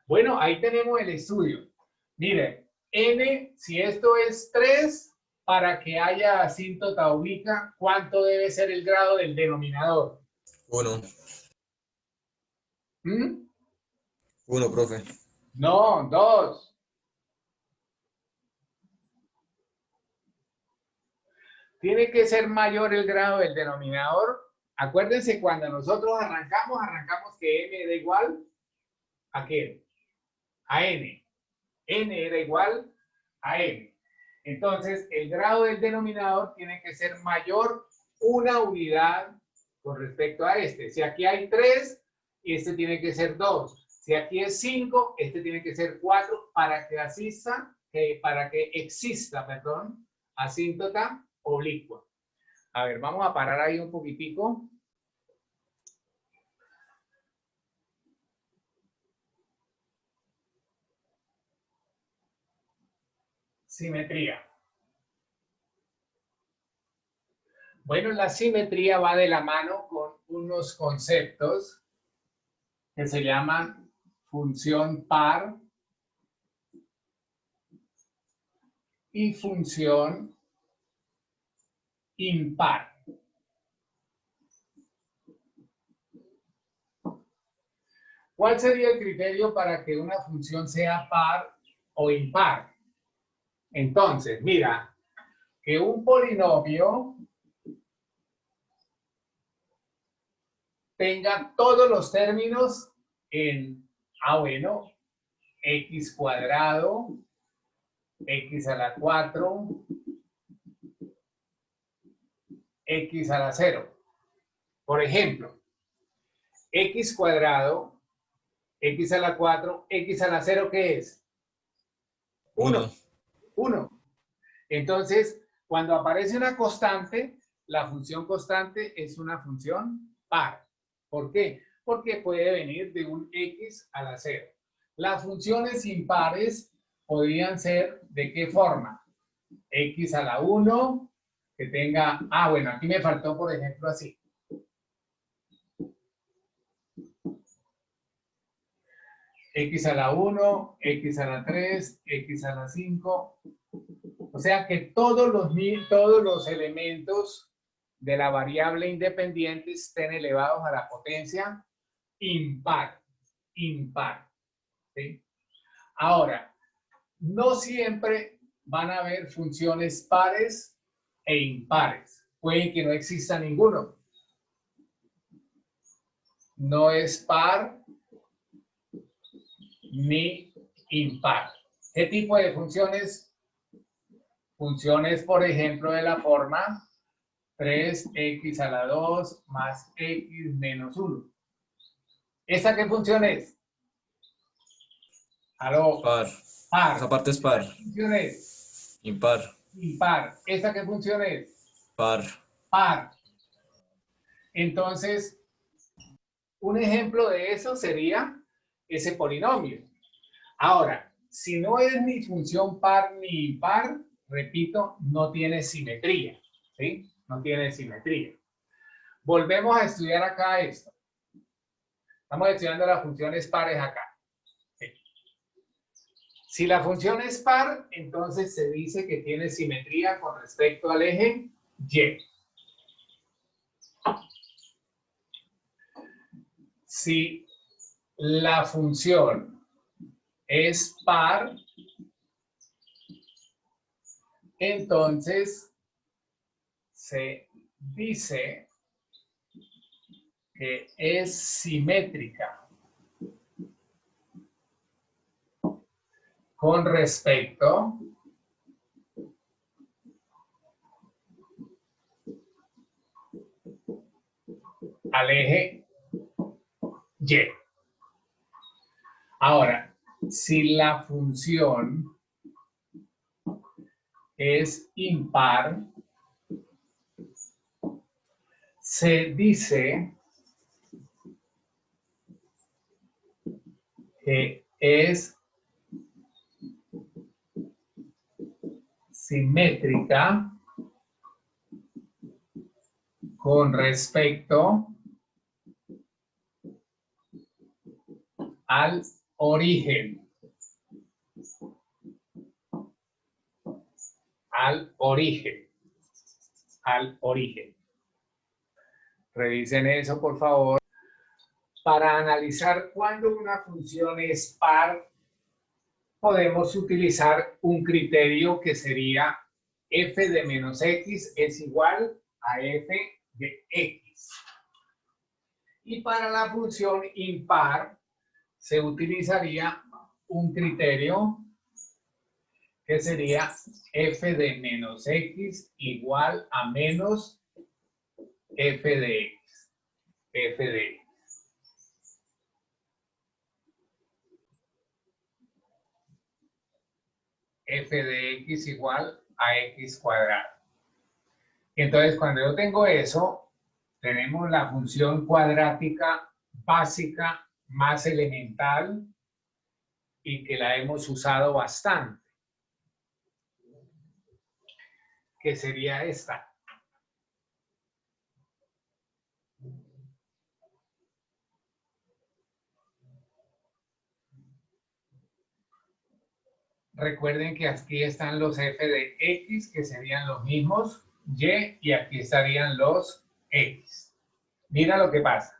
Bueno, ahí tenemos el estudio. Mire, n, si esto es 3, para que haya asíntota oblicua, ¿cuánto debe ser el grado del denominador? 1. ¿Mm? 1, profe. No, 2. Tiene que ser mayor el grado del denominador. Acuérdense, cuando nosotros arrancamos que m era igual ¿a qué? A n. N era igual a n. Entonces, el grado del denominador tiene que ser mayor una unidad con respecto a este. Si aquí hay 3, este tiene que ser 2. Si aquí es 5, este tiene que ser 4 para que exista, asíntota oblicua. A ver, vamos a parar ahí un poquitico. Simetría. Bueno, la simetría va de la mano con unos conceptos que se llaman función par y función impar. ¿Cuál sería el criterio para que una función sea par o impar? Entonces, mira, que un polinomio tenga todos los términos en, bueno, x cuadrado, x a la 4, x a la 0. Por ejemplo, x cuadrado, x a la 4, x a la 0, ¿qué es? 1. 1. Entonces, cuando aparece una constante, la función constante es una función par. ¿Por qué? Porque puede venir de un x a la 0. Las funciones impares podrían ser, ¿de qué forma? X a la 1, que tenga, bueno, aquí me faltó, por ejemplo, así. X a la 1, X a la 3, X a la 5. O sea que todos los elementos de la variable independiente estén elevados a la potencia impar. Impar. ¿Sí? Ahora, no siempre van a haber funciones pares e impares. Puede que no exista ninguno. No es par ni impar. ¿Qué tipo de funciones? Funciones, por ejemplo, de la forma 3x a la 2 más x menos 1. ¿Esa qué función es? ¿Aló? Par. Par. Esa parte es par. ¿Qué función es? Impar. Impar. ¿Esa qué función es? Par. Par. Entonces, un ejemplo de eso sería ese polinomio. Ahora, si no es ni función par ni impar, repito, no tiene simetría. ¿Sí? No tiene simetría. Volvemos a estudiar acá esto. Estamos estudiando las funciones pares acá. ¿Sí? Si la función es par, entonces se dice que tiene simetría con respecto al eje Y. Si la función es par, entonces se dice que es simétrica con respecto al eje Y. Ahora, si la función es impar, se dice que es simétrica con respecto al origen. Al origen. Al origen. Revisen eso, por favor. Para analizar cuándo una función es par, podemos utilizar un criterio que sería f de menos x es igual a f de x. Y para la función impar se utilizaría un criterio que sería f de menos x igual a menos f de x. F de x. F de x igual a x cuadrado. Entonces, cuando yo tengo eso, tenemos la función cuadrática básica más elemental y que la hemos usado bastante, que sería esta. Recuerden que aquí están los f de x, que serían los mismos y, y aquí estarían los x. Mira lo que pasa.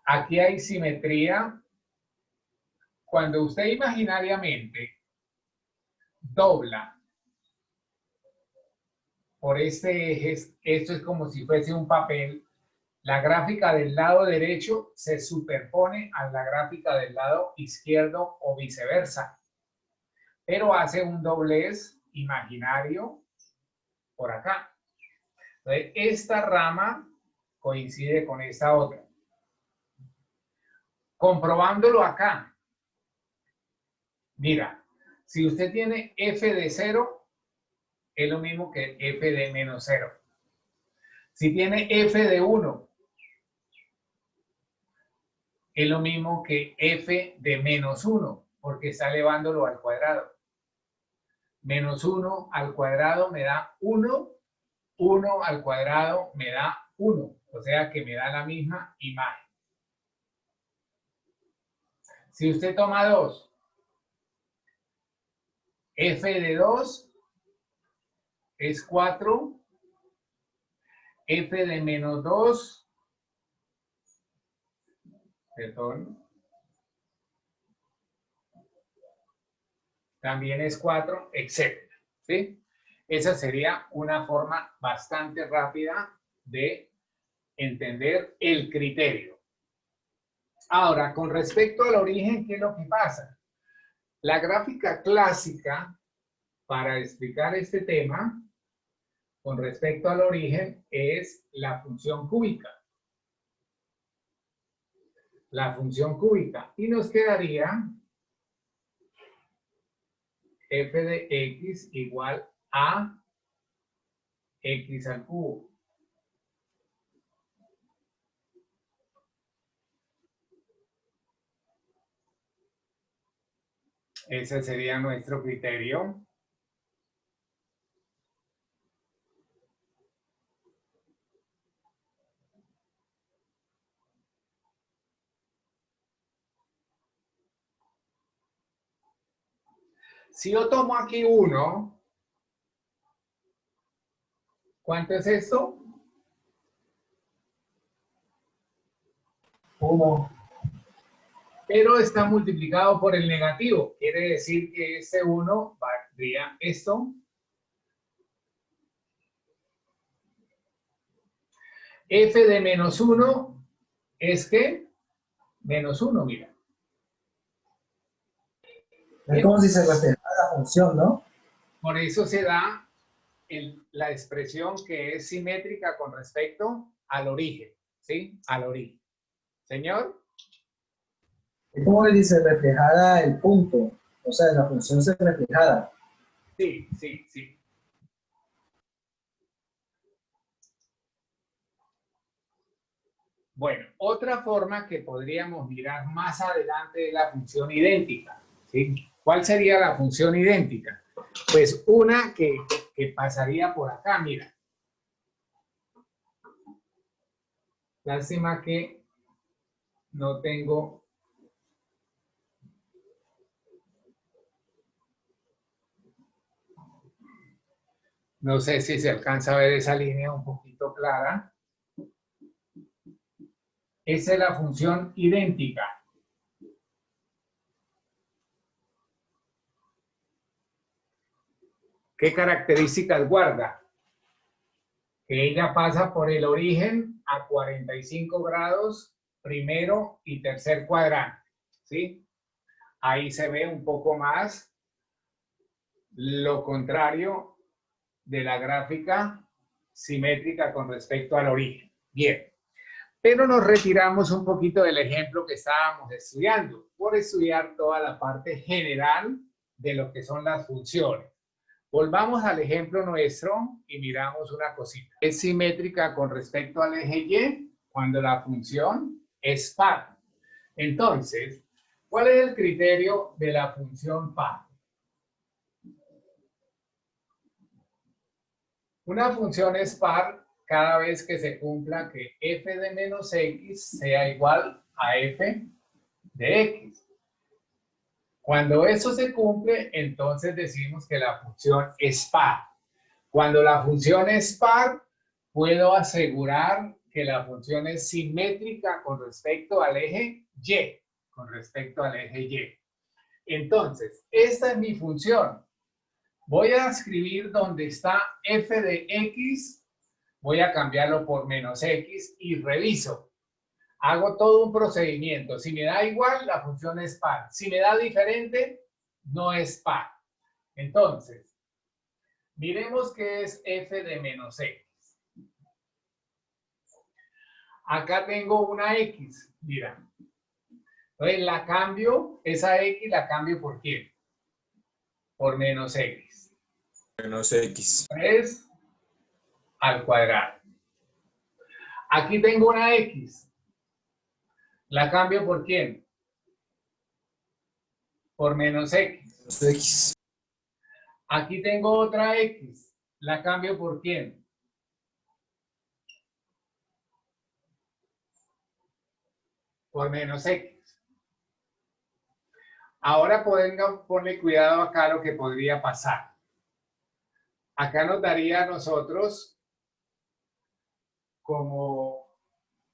Aquí hay simetría. Cuando usted imaginariamente dobla por este eje, esto es como si fuese un papel, la gráfica del lado derecho se superpone a la gráfica del lado izquierdo o viceversa, pero hace un doblez imaginario por acá. Entonces, esta rama coincide con esta otra. Comprobándolo acá, mira, si usted tiene f de 0, es lo mismo que f de menos 0. Si tiene f de 1, es lo mismo que f de menos 1, porque está elevándolo al cuadrado. Menos 1 al cuadrado me da 1, 1 al cuadrado me da 1, o sea que me da la misma imagen. Si usted toma 2, f de 2 es 4, f de menos 2, perdón, también es 4, etc. ¿Sí? Esa sería una forma bastante rápida de entender el criterio. Ahora, con respecto al origen, ¿qué es lo que pasa? La gráfica clásica para explicar este tema con respecto al origen es la función cúbica. La función cúbica. Y nos quedaría f de x igual a x al cubo. Ese sería nuestro criterio. Si yo tomo aquí 1, ¿cuánto es esto? 1. Pero está multiplicado por el negativo. Quiere decir que este 1 valdría esto. F de menos 1 es que menos 1, mira. Es como si se reflejara la función, ¿no? Por eso se da la expresión que es simétrica con respecto al origen, ¿sí? Al origen. ¿Señor? Es como si se reflejara el punto, o sea, la función se reflejara. Sí, sí, sí. Bueno, otra forma que podríamos mirar más adelante es la función idéntica, ¿sí? ¿Cuál sería la función idéntica? Pues una que pasaría por acá, mira. Lástima que no tengo... No sé si se alcanza a ver esa línea un poquito clara. Esa es la función idéntica. ¿Qué características guarda? Que ella pasa por el origen a 45 grados, primero y tercer cuadrante, ¿sí? Ahí se ve un poco más lo contrario de la gráfica simétrica con respecto al origen. Bien, pero nos retiramos un poquito del ejemplo que estábamos estudiando, por estudiar toda la parte general de lo que son las funciones. Volvamos al ejemplo nuestro y miramos una cosita. Es simétrica con respecto al eje Y cuando la función es par. Entonces, ¿cuál es el criterio de la función par? Una función es par cada vez que se cumpla que f de menos x sea igual a f de x. Cuando eso se cumple, entonces decimos que la función es par. Cuando la función es par, puedo asegurar que la función es simétrica con respecto al eje Y. Con respecto al eje Y. Entonces, esta es mi función. Voy a escribir donde está f de x, voy a cambiarlo por menos x y reviso. Hago todo un procedimiento. Si me da igual, la función es par. Si me da diferente, no es par. Entonces, miremos qué es f de menos x. Acá tengo una x, mira. Entonces la cambio, esa x la cambio por quién? Por menos x. Menos X. 3 al cuadrado. Aquí tengo una x. ¿La cambio por quién? Por menos x. Menos X. Aquí tengo otra x. ¿La cambio por quién? Por menos x. Ahora ponle cuidado acá lo que podría pasar. Acá nos daría a nosotros como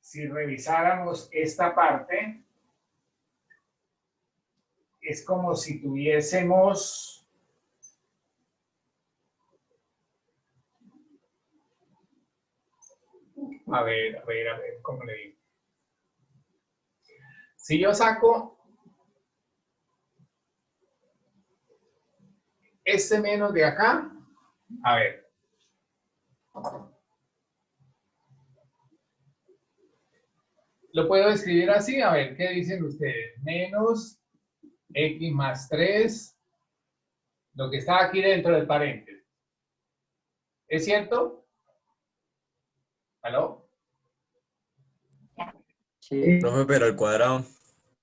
si revisáramos esta parte, es como si tuviésemos a ver, ¿cómo le digo? Si yo saco este menos de acá, a ver. Lo puedo escribir así, a ver, ¿qué dicen ustedes? Menos x más 3, lo que está aquí dentro del paréntesis. ¿Es cierto? ¿Aló? Sí. Profe, pero al cuadrado.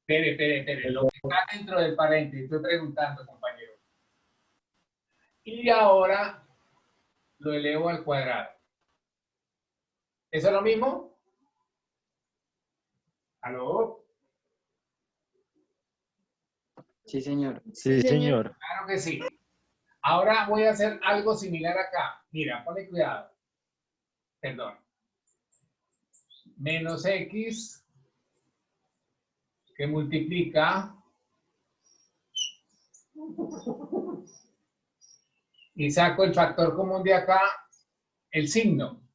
Espere. Lo que está dentro del paréntesis, estoy preguntando, compañero. Y ahora lo elevo al cuadrado. ¿Eso es lo mismo? ¿Aló? Sí, señor. Sí, señor. Claro que sí. Ahora voy a hacer algo similar acá. Mira, ponle cuidado. Perdón. Menos x que multiplica y saco el factor común de acá, el signo.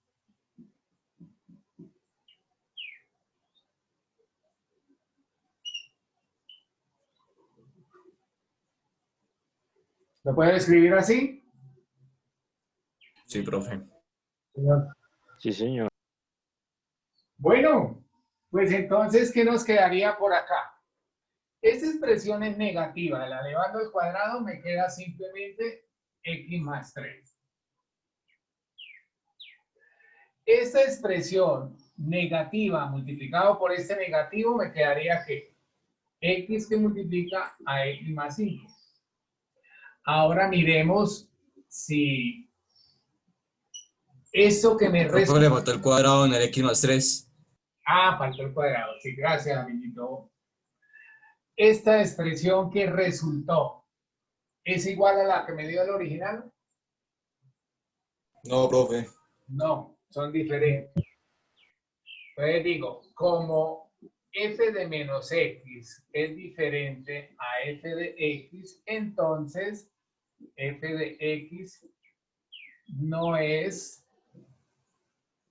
¿Lo puedo escribir así? Sí, profe. Sí, señor. Bueno, pues entonces, ¿qué nos quedaría por acá? Esta expresión es negativa. La elevando al cuadrado me queda simplemente x más 3. Esta expresión negativa multiplicado por este negativo me quedaría que x que multiplica a x más 5. Ahora miremos si eso que me Profe, resta... le faltó el cuadrado en el X más 3. Ah, faltó el cuadrado. Sí, gracias, amiguito. Esta expresión que resultó, ¿es igual a la que me dio el original? No, profe. No, son diferentes. Entonces digo, como f de menos x es diferente a f de x, entonces f de x no es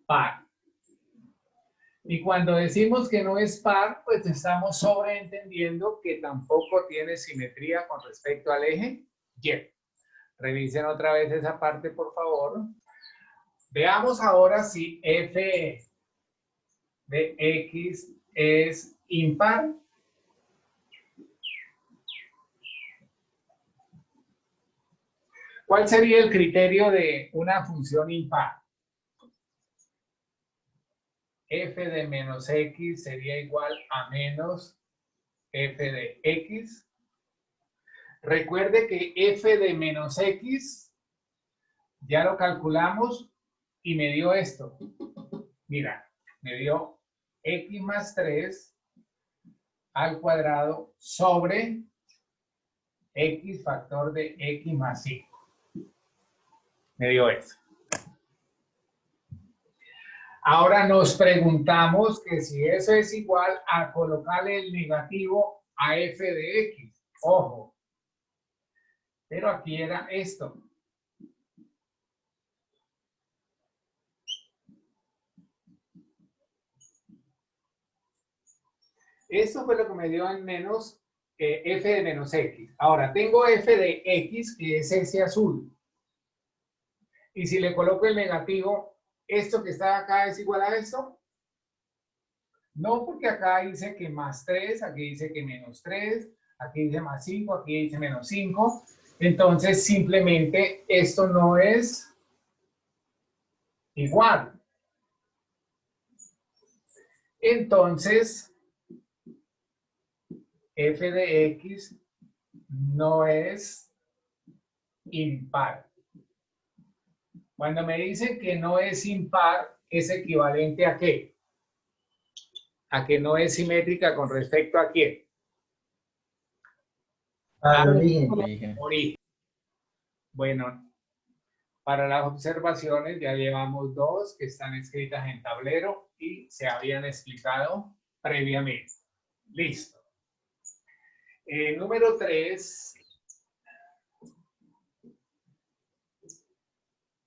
par. Y cuando decimos que no es par, pues estamos sobreentendiendo que tampoco tiene simetría con respecto al eje Y. Revisen otra vez esa parte, por favor. Veamos ahora si f de x es impar. ¿Cuál sería el criterio de una función impar? F de menos x sería igual a menos f de x. Recuerde que f de menos x ya lo calculamos y me dio esto. Mira, me dio x más 3 al cuadrado sobre X factor de X más 5. Me dio eso. Ahora nos preguntamos que si eso es igual a colocarle el negativo a f de x. Ojo. Pero aquí era esto. Esto fue lo que me dio en menos f de menos x. Ahora, tengo f de x, que es ese azul. Y si le coloco el negativo, ¿esto que está acá es igual a esto? No, porque acá dice que más 3, aquí dice que menos 3, aquí dice más 5, aquí dice menos 5. Entonces, simplemente esto no es igual. Entonces, f de x no es impar. Cuando me dicen que no es impar, ¿es equivalente a qué? A que no es simétrica con respecto a quién. Al origen. Origen. Bueno, para las observaciones ya llevamos 2 que están escritas en tablero y se habían explicado previamente. Listo. Número 3.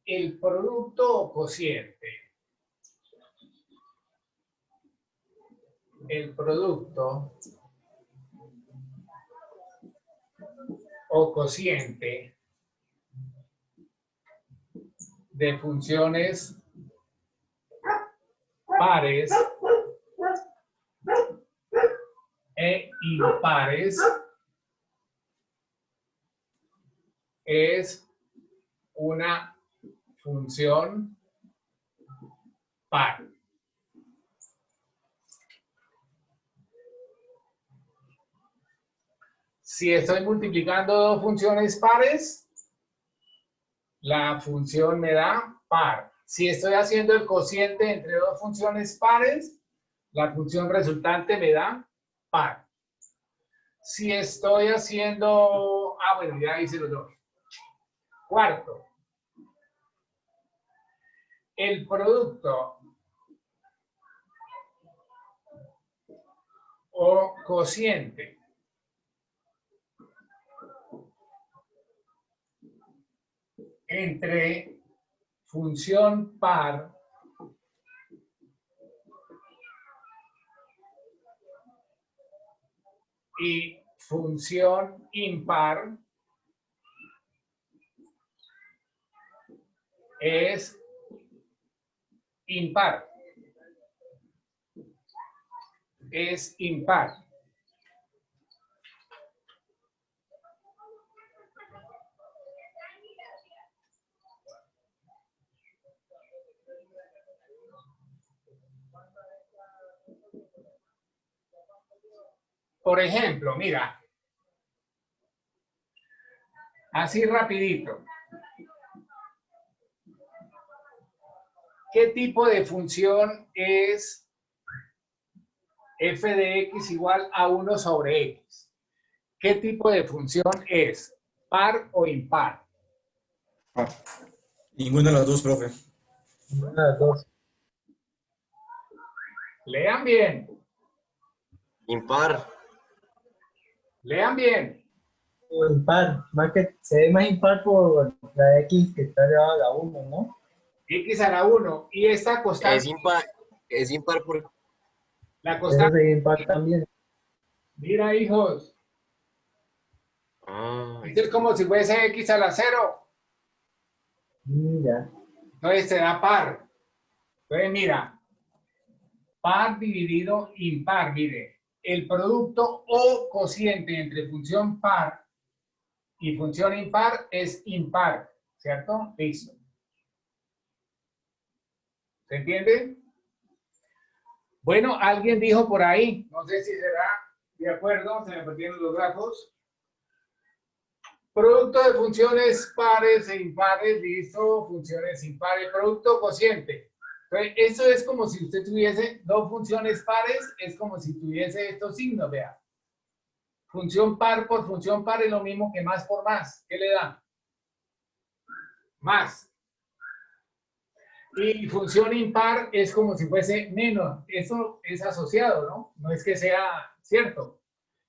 El producto o cociente. El producto o cociente de funciones pares e impares es una función par. Si estoy multiplicando dos funciones pares, la función me da par. Si estoy haciendo el cociente entre dos funciones pares, la función resultante me da par. Si estoy haciendo... bueno, ya hice los dos. Cuarto. El producto o cociente entre función par y función impar es impar. Es impar. Por ejemplo, mira, así rapidito. ¿Qué tipo de función es f de x igual a 1 sobre x? ¿Qué tipo de función es? ¿Par o impar? Ninguna de las dos, profe. Ninguna de las dos. Lean bien. Impar. Lean bien. O impar. Más que se ve más impar por la x que está elevada a la 1, ¿no? X a la 1. Y esta constante. Es impar por... La Debe constante. ser impar también. Mira, hijos. Esto es como si fuese X a la 0. Ya. Entonces te da par. Entonces mira. Par dividido impar. Mire. El producto o cociente entre función par y función impar es impar. ¿Cierto? Listo. ¿Se entiende? Bueno, alguien dijo por ahí, no sé si será de acuerdo, se me perdieron los grafos. Producto de funciones pares e impares, listo, funciones impares, producto cociente. Entonces, eso es como si usted tuviese dos funciones pares, es como si tuviese estos signos, vea. Función par por función par es lo mismo que más por más. ¿Qué le da? Más. Y función impar es como si fuese menos. Eso es asociado, ¿no? No es que sea cierto.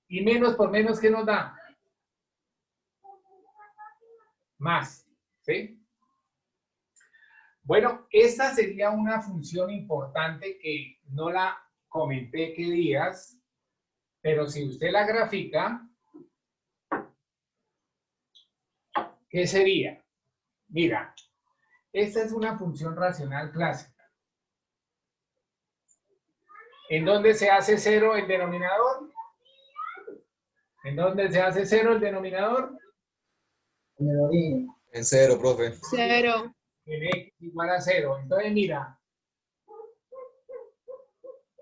Y menos por menos, ¿qué nos da? Más. ¿Sí? Bueno, esta sería una función importante que no la comenté qué días, pero si usted la grafica, ¿qué sería? Mira, esta es una función racional clásica. ¿En dónde se hace cero el denominador? ¿En dónde se hace cero el denominador? En el origen. En 0, profe. Cero. En x igual a 0. Entonces, mira,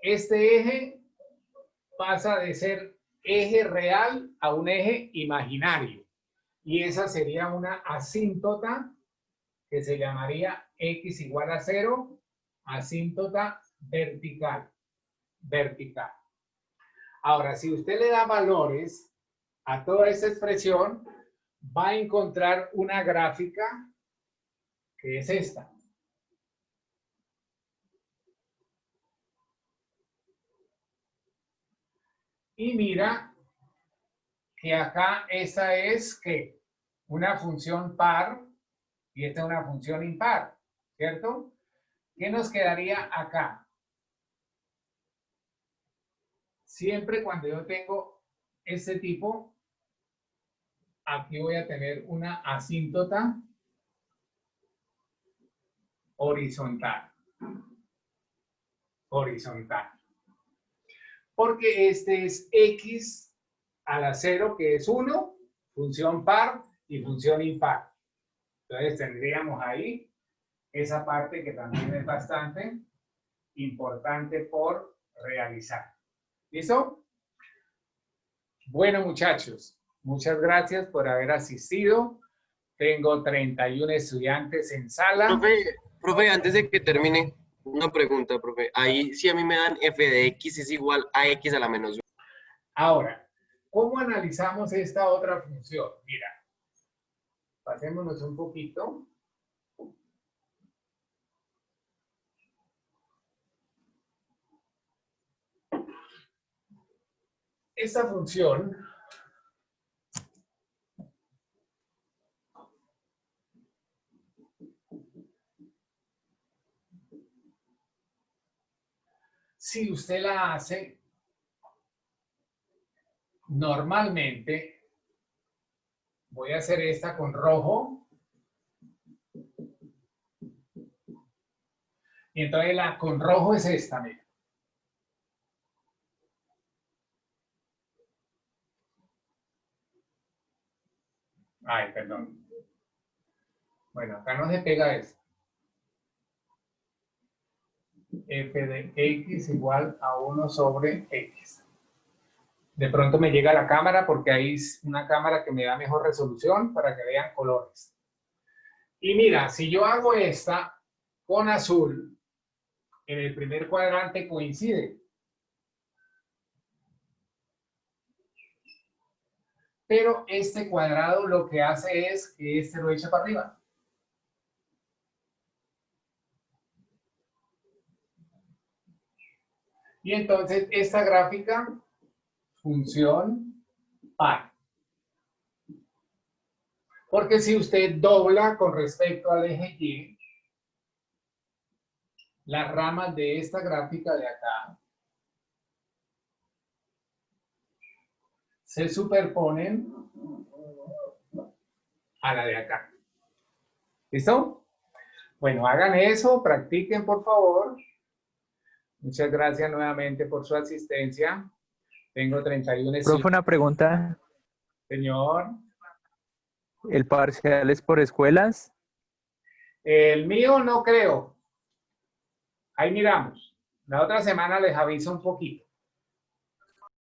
este eje pasa de ser eje real a un eje imaginario. Y esa sería una asíntota que se llamaría x igual a 0, asíntota vertical. Vertical. Ahora, si usted le da valores a toda esta expresión, va a encontrar una gráfica que es esta. Y mira que acá esa es que una función par y esta es una función impar, ¿cierto? ¿Qué nos quedaría acá? Siempre cuando yo tengo este tipo, aquí voy a tener una asíntota horizontal. Horizontal. Porque este es x a la 0, que es 1, función par y función impar. Entonces tendríamos ahí esa parte que también es bastante importante por realizar. ¿Listo? Bueno, muchachos, muchas gracias por haber asistido. Tengo 31 estudiantes en sala. Profe, antes de que termine, una pregunta, profe. Ahí, si a mí me dan f de x es igual a x a la menos 1. Ahora, ¿cómo analizamos esta otra función? Mira, pasémonos un poquito. Esta función si usted la hace normalmente, voy a hacer esta con rojo. Y entonces la con rojo es esta, mira. Ay, perdón. Bueno, acá no se pega esto. F de x igual a 1 sobre x. De pronto me llega la cámara porque hay una cámara que me da mejor resolución para que vean colores. Y mira, si yo hago esta con azul, en el primer cuadrante coincide. Pero este cuadrado lo que hace es que este lo echa para arriba. Y entonces esta gráfica, función par. Porque si usted dobla con respecto al eje Y, las ramas de esta gráfica de acá se superponen a la de acá. ¿Listo? Bueno, hagan eso, practiquen por favor. Muchas gracias nuevamente por su asistencia. Tengo 31 Profe, una pregunta. Señor. ¿El parcial es por escuelas? El mío no creo. Ahí miramos. La otra semana les aviso un poquito.